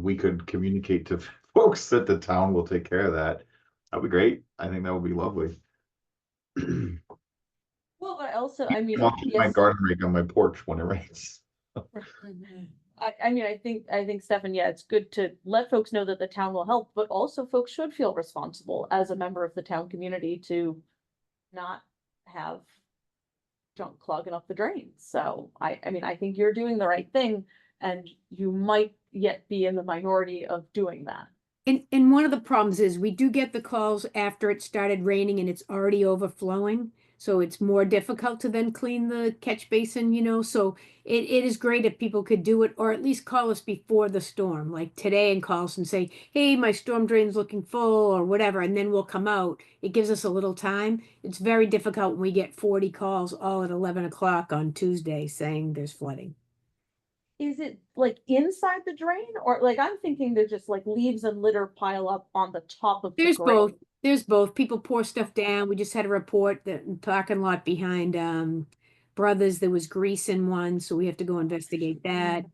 we could communicate to folks that the town will take care of that, that'd be great. I think that would be lovely. well, but also, I mean, I'll keep my yes. garden rake on my porch when it rains. I mean, I think, Stefan, yeah, it's good to let folks know that the town will help, but also folks should feel responsible as a member of the town community to not have junk clogging up the drains. So I mean, I think you're doing the right thing and you might yet be in the minority of doing that. And one of the problems is we do get the calls after it started raining and it's already overflowing. So it's more difficult to then clean the catch basin, so it is great if people could do it or at least call us before the storm, like today, and call us and say, hey, my storm drain's looking full or whatever, and then we'll come out. It gives us a little time. It's very difficult when we get 40 calls all at 11 o'clock on Tuesday saying there's flooding. Is it like inside the drain or like, I'm thinking they're just like leaves and litter pile up on the top of the There's drain. both. There's both. People pour stuff down. We just had a report that in the parking lot behind Brothers, there was grease in one, so we have to go investigate that.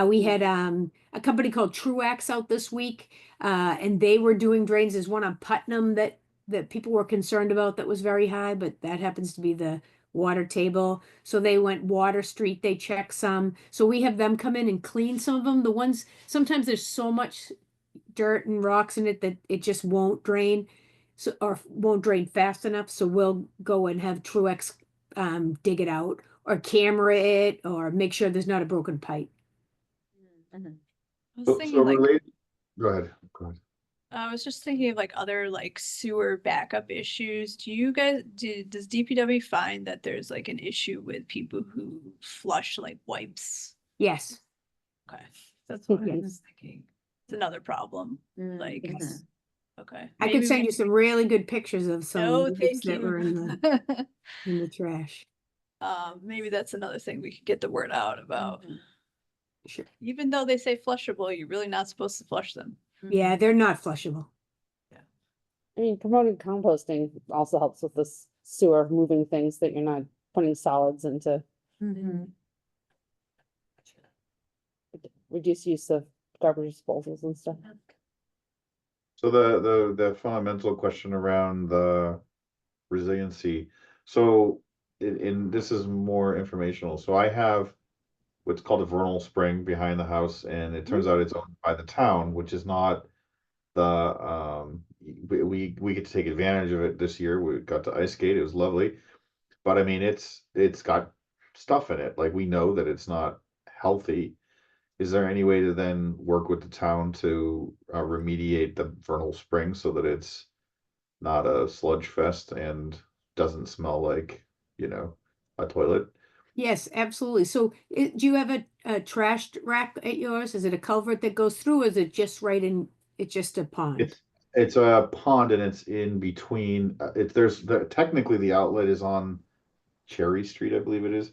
We had a company called Truax out this week, and they were doing drains. There's one on Putnam that people were concerned about that was very high, but that happens to be the water table. So they went Water Street, they checked some. So we have them come in and clean some of them. The ones, sometimes there's so much dirt and rocks in it that it just won't drain, so or won't drain fast enough. So we'll go and have Truex dig it out or camera it or make sure there's not a broken pipe. Mhm. I was So thinking like, related, go ahead. I was just thinking of like other like sewer backup issues. Do you guys, does DPW find that there's like an issue with people who flush like wipes? Yes. Okay, that's what I Yes. was thinking. It's another problem, like, Mhm. okay. I maybe could send we- you some really good pictures of some No, wipes thank that were in you. the trash. Maybe that's another thing we could get the word out about. Mhm. Sure. Even though they say flushable, you're really not supposed to flush them. Yeah, they're not flushable. I mean, promoting composting also helps with this sewer moving things that you're not putting solids into. Mhm. Reduce use of garbage disposals and stuff. So the fundamental question around the resiliency, So, and this is more informational. So I have what's called a vernal spring behind the house, and it turns out it's owned by the town, which is not the we get to take advantage of it this year. We got to ice skate. It was lovely. But I mean, it's got stuff in it. Like we know that it's not healthy. Is there any way to then work with the town to remediate the vernal spring so that it's not a sludge fest and doesn't smell like, you know, a toilet? Yes, absolutely. So do you have a trash rack at yours? Is it a culvert that goes through, or is it just right in, it's just a pond? It's a pond and it's in between. There's technically the outlet is on Cherry Street, I believe it is,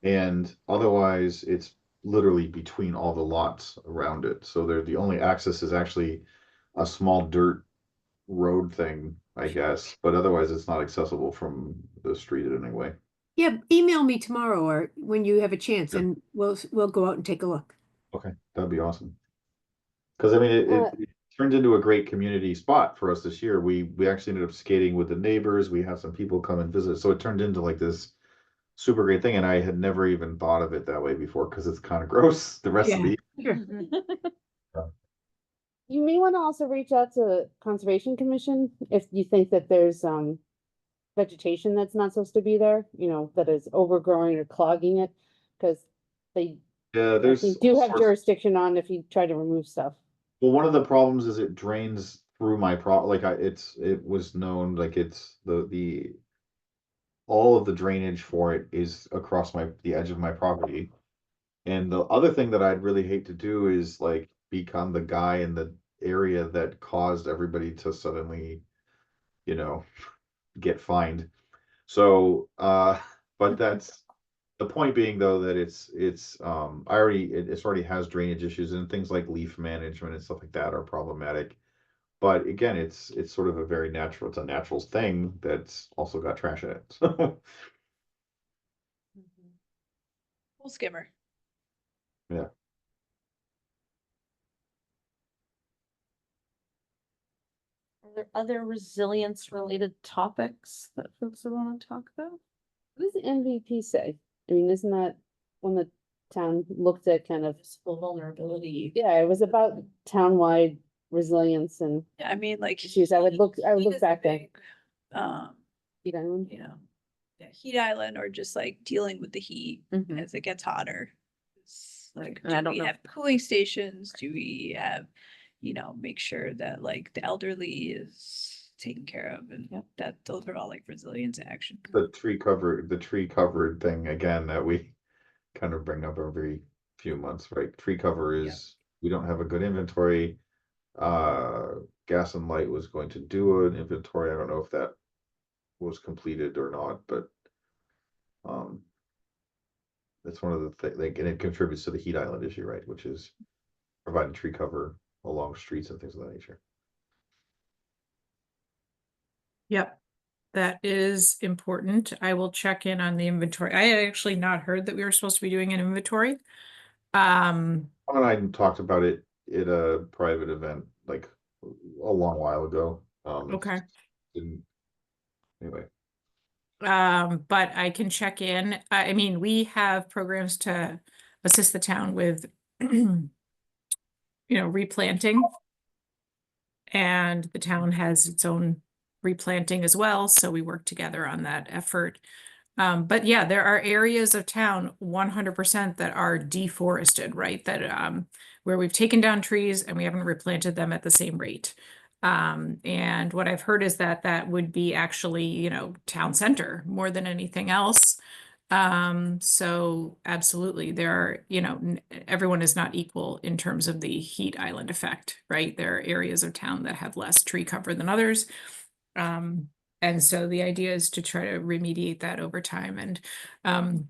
and otherwise it's literally between all the lots around it. So the only access is actually a small dirt road thing, I guess, but otherwise it's not accessible from the street in any way. Yeah, email me tomorrow or when you have a chance Yeah. and we'll go out and take a look. Okay, that'd be awesome. Because I mean, it turned into a great community spot for us this year. We actually ended up skating with the neighbors. We have some people come and visit, so it turned into like this super great thing. And I had never even thought of it that way before because it's kind of gross the rest of Yeah. the Sure. You may want to also reach out to Conservation Commission if you think that there's vegetation that's not supposed to be there, you know, that is overgrowing or clogging it, because they Yeah, I there's think do all have sorts- jurisdiction on if you try to remove stuff. Well, one of the problems is it drains through my like it was known like it's the all of the drainage for it is across the edge of my property. And the other thing that I'd really hate to do is like become the guy in the area that caused everybody to suddenly, you know, get fined. So, but that's the point being though that it's it already has drainage issues and things like leaf management and stuff like that are problematic. But again, it's sort of it's a natural thing that's also got trash in it. So Pool skimmer. yeah. Are there other resilience related topics that folks would want to talk about? What does the MVP say? I mean, isn't that when the town looked at kind of, Municipal vulnerability. yeah, it was about townwide resilience and Yeah, I mean, like. issues. I would look heat is a back there. big, Heat Island. you know, yeah, heat island or just like dealing with the heat Mhm. as it gets hotter. It's like, And I do don't we know. have cooling stations? Do we have, make sure that like the elderly is taken care of and Yep. that those are all like resilience actions. The tree covered thing again that we kind of bring up every few months, right? Tree cover is, we don't have a good inventory. Gas and Light was going to do an inventory. I don't know if that was completed or not, but that's one of the things, like, and it contributes to the heat island issue, right? Which is providing tree cover along streets and things of that nature. Yep, that is important. I will check in on the inventory. I had actually not heard that we were supposed to be doing an inventory. Tom and I talked about it at a private event like a long while ago. Okay. Anyway. But I can check in. I mean, we have programs to assist the town with, replanting. And the town has its own replanting as well, so we work together on that effort. But yeah, there are areas of town 100% that are deforested, right? That where we've taken down trees and we haven't replanted them at the same rate. And what I've heard is that that would be actually, town center more than anything else. So absolutely, there are, everyone is not equal in terms of the heat island effect, right? There are areas of town that have less tree cover than others. And so the idea is to try to remediate that over time. And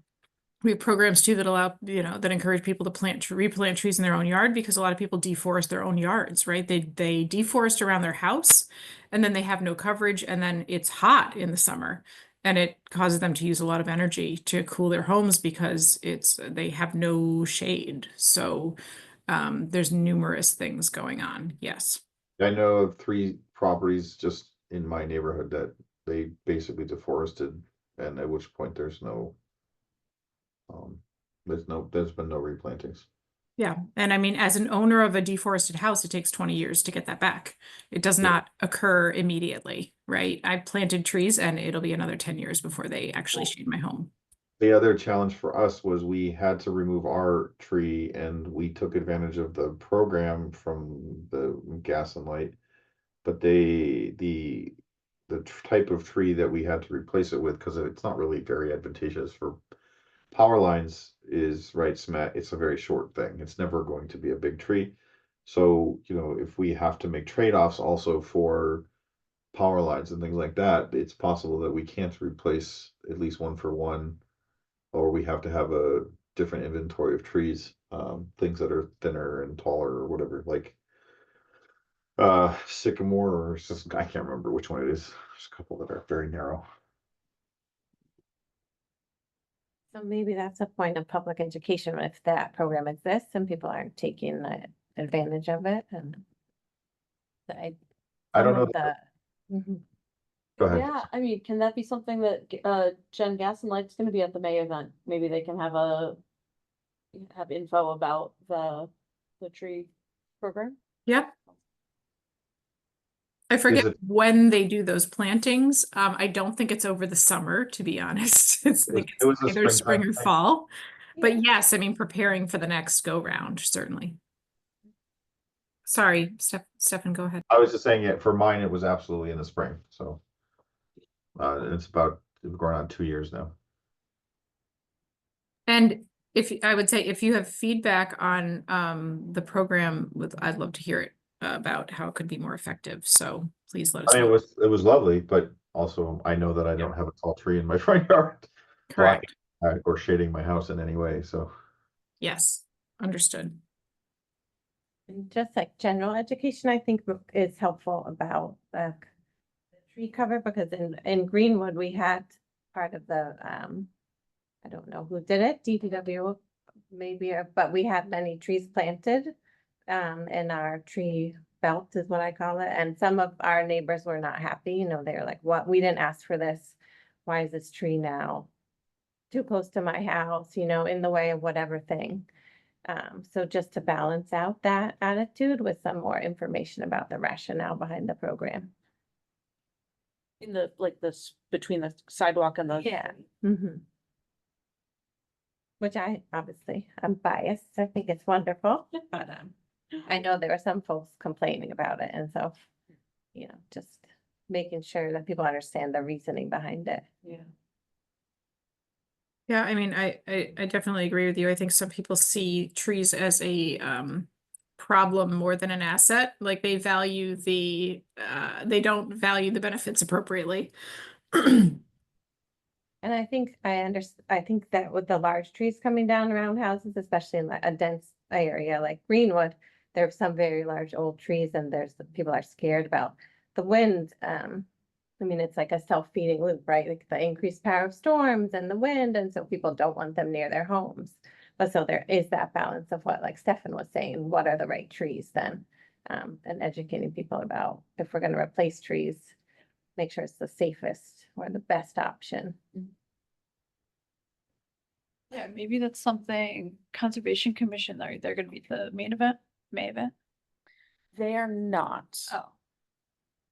we have programs too that allow, that encourage people to replant trees in their own yard, because a lot of people deforest their own yards, right? They deforest around their house and then they have no coverage, and then it's hot in the summer and it causes them to use a lot of energy to cool their homes because they have no shade. So there's numerous things going on. Yes. I know of 3 properties just in my neighborhood that they basically deforested and at which point there's no, there's been no replantings. Yeah, and I mean, as an owner of a deforested house, it takes 20 years to get that back. It does Yeah. not occur immediately, right? I planted trees and it'll be another 10 years before they actually shade my home. The other challenge for us was we had to remove our tree, and we took advantage of the program from the gas and light. But the type of tree that we had to replace it with, because it's not really very advantageous for power lines, is right smack. It's a very short thing. It's never going to be a big tree. So, if we have to make trade-offs also for power lines and things like that, it's possible that we can't replace at least one for one, or we have to have a different inventory of trees, things that are thinner and taller or whatever, like sycamore, or I can't remember which one it is. There's a couple that are very narrow. So maybe that's a point of public education if that program exists and people aren't taking advantage of it and. I don't some know of the. Mhm. Go ahead. Yeah, I mean, can that be something that Jen Gas and Light's gonna be at the May event? Maybe they can have info about the tree program? Yep. I forget it- when they do those plantings. I don't think it's over the summer, to be honest. I think it was it's a either spring springtime or thing. fall. But Yeah. yes, I mean, preparing for the next go round, certainly. Sorry, Stefan, go ahead. I was just saying it for mine, it was absolutely in the spring. So it's going on 2 years now. And I would say if you have feedback on the program, I'd love to hear it about how it could be more effective. So please let us I mean, know. it was lovely, but also I know that I don't have a tall tree in my front yard blocking Correct. or shading my house in any way. So Yes, understood. And just like general education, I think is helpful about the tree cover because in Greenwood, we had part of the, I don't know who did it, DPW maybe, but we had many trees planted in our tree belt is what I call it. And some of our neighbors were not happy, they were like, what, we didn't ask for this. Why is this tree now too close to my house, in the way of whatever thing? So just to balance out that attitude with some more information about the rationale behind the program. In between the sidewalk and the. Yeah. Mm-hmm. Which I'm biased. I think it's wonderful, but I know there were some folks complaining about it, and so, just making sure that people understand the reasoning behind it. Yeah. Yeah, I mean, I definitely agree with you. I think some people see trees as a problem more than an asset. Like they don't value the benefits appropriately. And I think I think that with the large trees coming down around houses, especially in a dense area like Greenwood, there are some very large old trees and people are scared about the wind. I mean, it's like a self-feeding loop, right? Like the increased power of storms and the wind, and so people don't want them near their homes. But so there is that balance of what, like Stefan was saying, what are the right trees then? And educating people about if we're going to replace trees, make sure it's the safest or the best option. Yeah, maybe that's something Conservation Commission, they're gonna be the May event. They are not. Oh,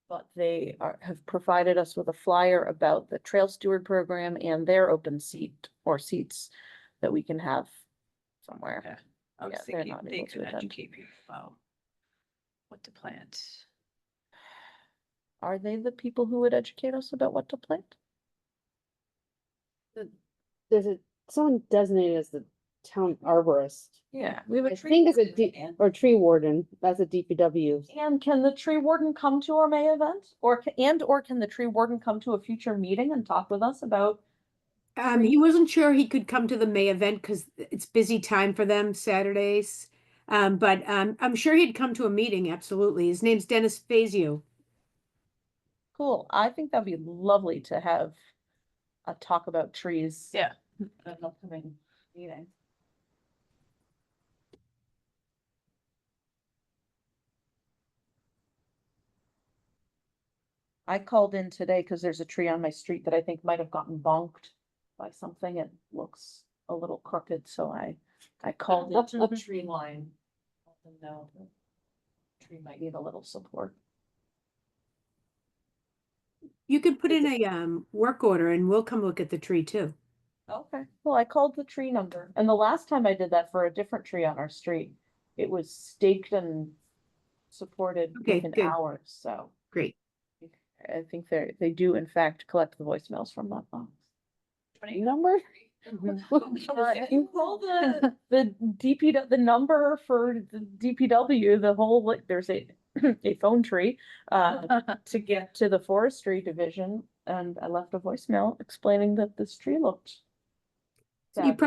But they have provided us with a flyer about the Trail Steward program and their open seats that we can have somewhere. okay. I was Yeah, they're thinking not they able to could attend. educate people about what to plant. Are they the people who would educate us about what to plant? There's someone designated as the town arborist. Yeah, we have I think it's or tree warden, that's a DPW. And can the tree warden come to our May event? Or can the tree warden come to a future meeting and talk with us about? He wasn't sure he could come to the May event because it's busy time for them Saturdays. But I'm sure he'd come to a meeting, absolutely. His name's Dennis Fazio. Cool, I think that'd be lovely to have a talk about trees. Yeah. At an upcoming meeting. I called in today because there's a tree on my street that I think might have gotten bonked by something. It looks a little crooked, so I called it to the tree line. Let them know the tree might need a little support. You could put in a work order and we'll come look at the tree too. Okay, well, I called the tree number, and the last time I did that for a different tree on our street, it was staked and supported Okay, within good. hours, so Great. I think they do in fact collect the voicemails from that box. Number? If you call the DPW, the number for the DPW, the whole, like, there's a a phone tree to get to the forestry division, and I left a voicemail explaining that this tree looked. So you sad.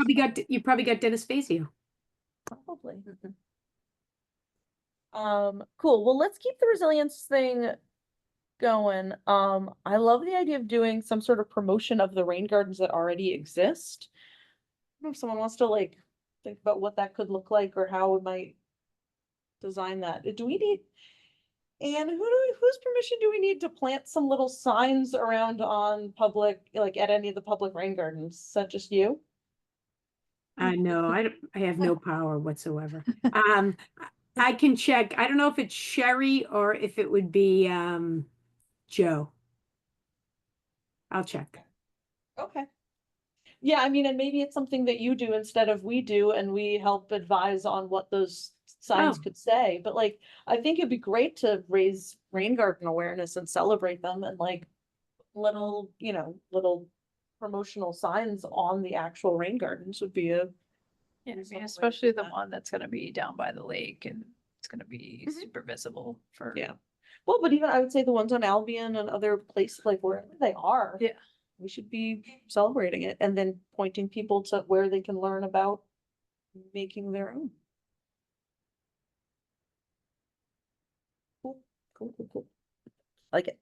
probably got Dennis Fazio. Probably. Cool. Well, let's keep the resilience thing going. I love the idea of doing some sort of promotion of the rain gardens that already exist. I don't know if someone wants to like think about what that could look like or how we might design that. Do we need, and whose permission do we need to plant some little signs around on public, like at any of the public rain gardens? Is that just you? No, I have no power whatsoever. I can check. I don't know if it's Sherry or if it would be Joe. I'll check. Okay. Yeah, I mean, and maybe it's something that you do instead of we do, and we help advise on what those signs Oh. could say. But like, I think it'd be great to raise rain garden awareness and celebrate them, and like little, little promotional signs on the actual rain gardens would be a. Yeah, I reasonable mean, way to especially do the that. one that's gonna be down by the lake and it's gonna be Mhm. super visible for. Yeah. Well, but even I would say the ones on Albion and other places, like wherever they are. Yeah. We should be celebrating it and then pointing people to where they can learn about making their own. Cool, cool, cool, cool. Like it.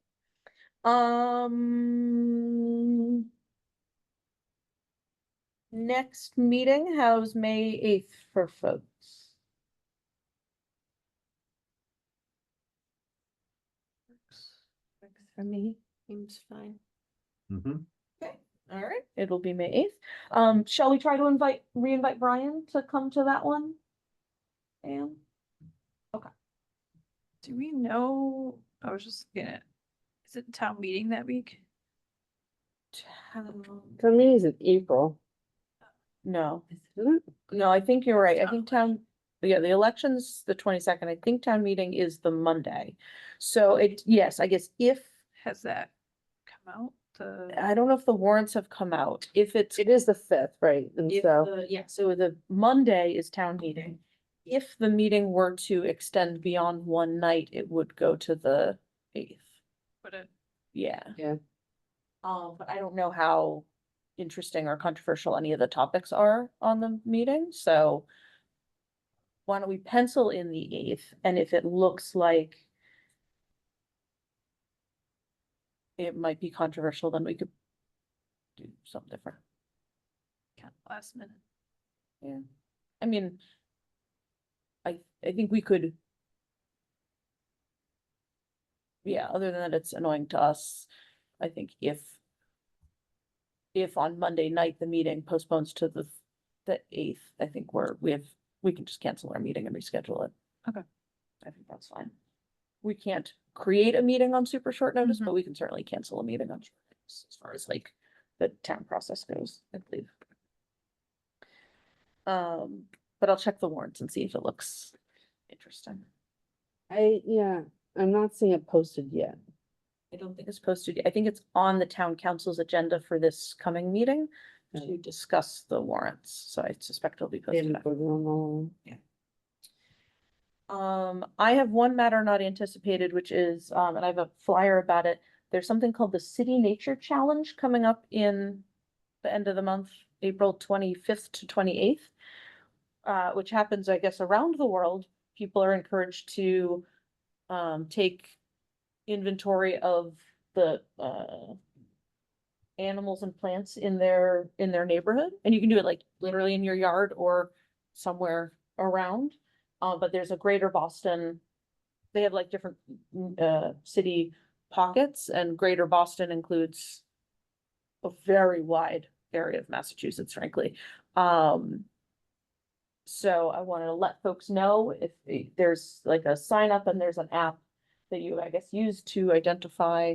Next meeting, how's May 8th for folks? Works for me. Seems fine. Mm-hmm. Okay, all right, it'll be May 8th. Shall we try to re-invite Brian to come to that one? And Do we know, I was just looking at, is it town meeting that week? To me, it's in April, no, isn't it? no, I think you're right. I Town think yeah, the election's the 22nd. I think town meeting is the Monday. So yes, I guess if, Has that come out? I don't know if the warrants have come out, if it's. It is the 5th, right? And If so, yeah, so the Monday is town meeting. If the meeting were to extend beyond one night, it would go to the 8th. Put it, Yeah. Yeah. But I don't know how interesting or controversial any of the topics are on the meeting, so. Why don't we pencil in the 8th, and if it looks like. It might be controversial, then we could. Do something different. kind of last minute. Yeah, I mean. I think we could. Yeah, other than that, it's annoying to us. I think if. If on Monday night, the meeting postpones to the 8th, I think we can just cancel our meeting and reschedule it. Okay. I think that's fine. We can't create a meeting on super short notice, Mhm. but we can certainly cancel a meeting on short notice as far as like the town process goes, I believe. But I'll check the warrants and see if it looks interesting. yeah, I'm not seeing it posted yet. I don't think it's posted yet. I think it's on the town council's agenda for this coming meeting to discuss the warrants, so I suspect it'll be They posted. haven't put it on I have one matter not anticipated, which is, and I have a flyer about it. There's something called the City Nature Challenge coming up in the end of the month, April 25th to 28th. Which happens, I guess, around the world. People are encouraged to take inventory of the animals and plants in their neighborhood, and you can do it like literally in your yard or somewhere around. But there's a Greater Boston, they have like different city pockets, and Greater Boston includes a very wide area of Massachusetts, frankly. So I wanted to let folks know if there's like a sign up and there's an app that you, I guess, use to identify.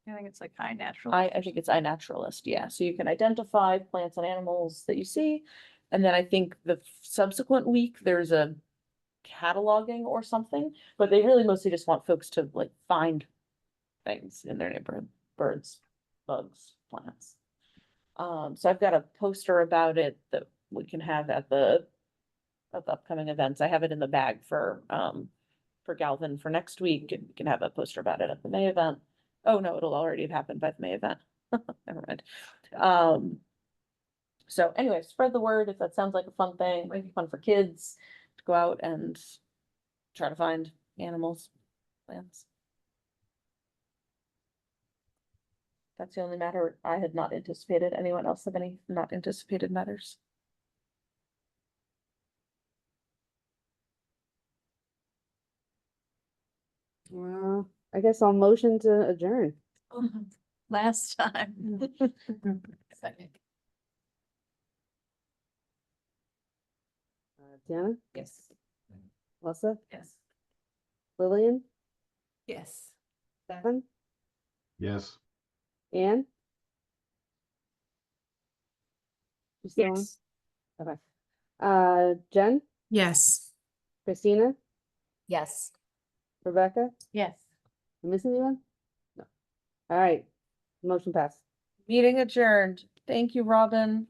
I think it's like iNaturalist. I think it's iNaturalist, yeah. So you can identify plants and animals that you see. And then I think the subsequent week, there's a cataloging or something, but they really mostly just want folks to like find things in their neighborhood, birds, bugs, plants. So I've got a poster about it that we can have at the upcoming events. I have it in the bag for Galvin for next week, and we can have a poster about it at the May event. Oh, no, it'll already have happened by the May event. Never mind. So anyway, spread the word if that sounds like a fun thing, might be fun for kids to go out and try to find animals, plants. That's the only matter I had not anticipated. Anyone else have any not anticipated matters? Well, I guess I'll motion to adjourn. Last time. Second. Tiana, Yes. Melissa, Yes. Lillian, Yes. Stefan, Yes. Anne? You still on? Yes. Okay. Jen, Yes. Christina, Yes. Rebecca, Yes. you missing anyone? No. All right, motion passed. Meeting adjourned. Thank you, Robin.